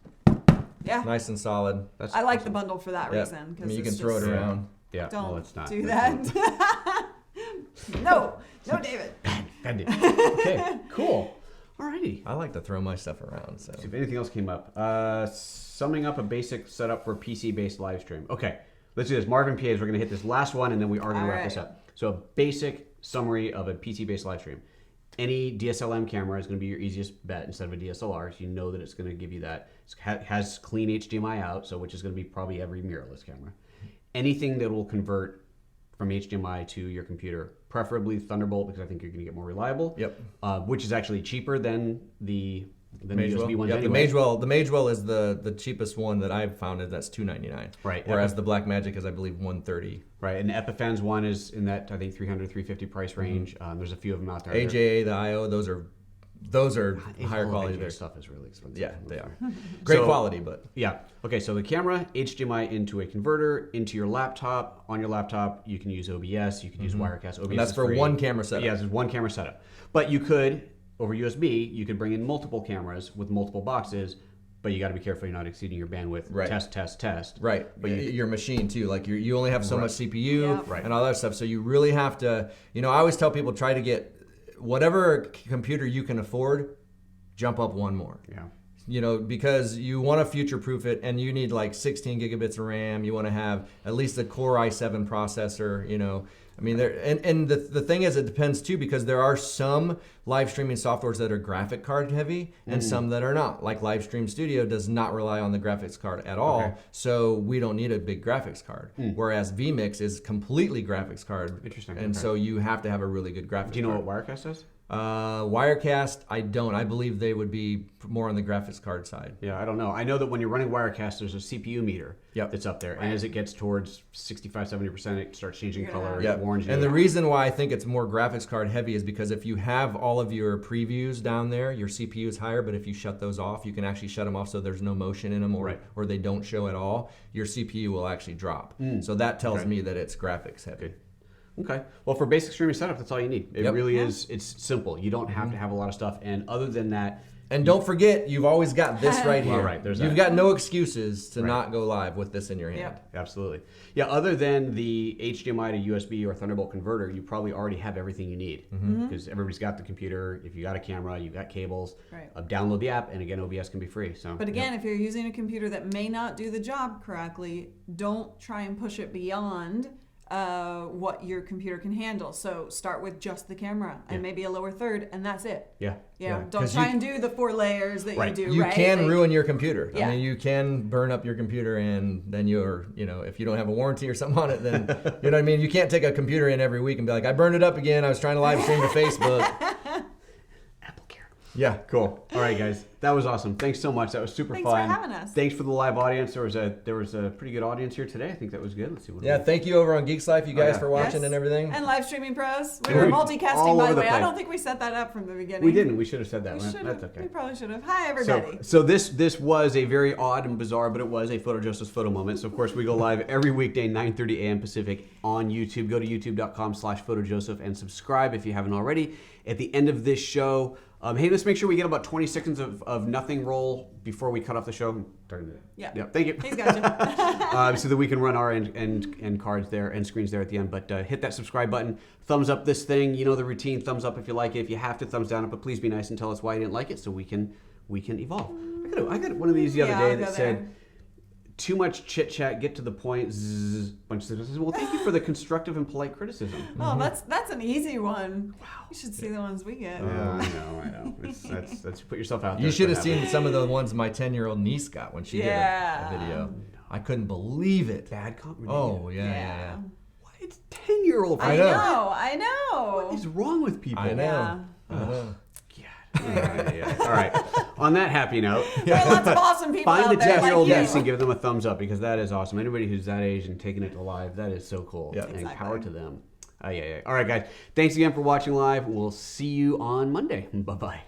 Yeah. Nice and solid. I like the bundle for that reason. I mean, you can throw it around. Yeah. Don't it's not. do that. No, David. Bend it. Okay. Cool. Alrighty. I like to throw my stuff around. So if anything else came up, summing up a basic setup for PC-based live stream. Okay, let's do this. Marvin PAs, we're going to hit this last one, and then we are going to wrap this up. So a basic summary of a PC-based live stream. Any DSLM camera is going to be your easiest bet instead of a DSLR. So you know that it's going to give you that. It has clean HDMI out, which is going to be probably every mirrorless camera. Anything that will convert from HDMI to your computer, preferably Thunderbolt, because I think you're going to get more reliable. Yep. Which is actually cheaper than the than the USB ones. Yep, anyway. the Magewell is the cheapest one that I've found. That's $299. Right. Whereas the Blackmagic is, I believe, $130. Right, and the Epiphan's one is in that, I think, $300, $350 price range. There's a few of them out there. AJA, the IO, those are higher quality. Their stuff is really expensive. Yeah, they are. Great quality, but yeah. Okay, so the camera, HDMI into a converter, into your laptop. On your laptop, you can use OBS, you can use Wirecast. OBS and that's is for free. one camera setup. Yeah, it's one camera setup. But you could, over USB, you could bring in multiple cameras with multiple boxes, but you got to be careful you're not exceeding your bandwidth. Right. Test. Right, but your machine too. Like you only have so much CPU Yep. and all that stuff. So you really have to. I always tell people try to get whatever computer you can afford. Jump up one more. Yeah. Because you want to future-proof it, and you need like 16 gigabits of RAM. You want to have at least a Core i7 processor. I mean, and the thing is, it depends too, because there are some live streaming softwares that are graphic card heavy and some that are not. Like Livestream Studio does not rely on the graphics card at all, so we don't need a big graphics card. Whereas vMix is completely graphics card. Interesting. And so you have to have a really good graphics card. Do you know what Wirecast does? Wirecast, I don't. I believe they would be more on the graphics card side. Yeah, I don't know. I know that when you're running Wirecast, there's a CPU meter that's up there. Right. And as it gets towards 65, 70%, it starts changing color, Yep. orange. And the reason why I think it's more graphics card heavy is because if you have all of your previews down there, your CPU is higher, but if you shut those off, you can actually shut them off so there's no motion in them or they don't show at all, your CPU will actually drop. So that tells me that it's graphics heavy. Good. Okay. Well, for basic streaming setup, that's all you need. It really is. It's simple. You don't have to have a lot of stuff. And other than that, and don't forget, you've always got this right here. All right, there's You've that. got no excuses to not go live with this in your hand. Yep. Absolutely. Yeah, other than the HDMI to USB or Thunderbolt converter, you probably already have everything you need. Because everybody's got the computer. If you got a camera, you've got cables. Right. Download the app, and again, OBS can be free. So. But again, if you're using a computer that may not do the job correctly, don't try and push it beyond what your computer can handle. So start with just the camera and maybe a lower third, and that's it. Yeah. Don't try and do the 4 layers that you do. You right? can ruin your computer. Yeah. I mean, you can burn up your computer, and then you're, if you don't have a warranty or something on it, then, you know what I mean? You can't take a computer in every week and be like, I burned it up again. I was trying to live stream to Facebook. Apple Care. Yeah. Cool. All right, guys. That was awesome. Thanks so much. That was super Thanks fun. for having us. Thanks for the live audience. There was a pretty good audience here today. I think that was good. Let's see what. Yeah, thank you over on Geeks Life, you guys, for watching Yes. and everything. And live streaming pros. We We're were all multicasting, by over the the way. I place. don't think we set that up from the beginning. We didn't. We should have said that. We That's should have. okay. We probably should have. Hi, everybody. So this was a very odd and bizarre, but it was a PhotoJoseph's photo moment. So of course we go live every weekday, 9:30 a.m. Pacific on YouTube. Go to youtube.com/PhotoJoseph and subscribe if you haven't already. At the end of this show, hey, let's make sure we get about 20 seconds of nothing roll before we cut off the show. Yeah. Thank you. He's got you. So that we can run our end cards there and screens there at the end. But hit that subscribe button. Thumbs up this thing. You know the routine. Thumbs up if you like it. If you have to, thumbs down it. But please be nice and tell us why you didn't like it so we can evolve. I got one of these the other day that said, too much chit chat, get to the point. Zzz, bunch of sentences. Well, thank you for the constructive and polite criticism. Oh, that's an easy one. Wow. You should see the ones we get. I know. That's put yourself out there. You should have seen some of the ones my 10-year-old niece got when she did a video. I couldn't believe it. Bad comment. Oh, yeah. What? It's 10-year-old. I know. What is wrong with people? I know. Yeah. All right. On that happy note, There are lots of awesome people find out the there 10-year-old like niece you. and give them a thumbs up because that is awesome. Anybody who's that age and taking it to live, that is so cool. Yeah. And Exactly. power to them. Yeah. All right, guys. Thanks again for watching live. We'll see you on Monday. Bye-bye.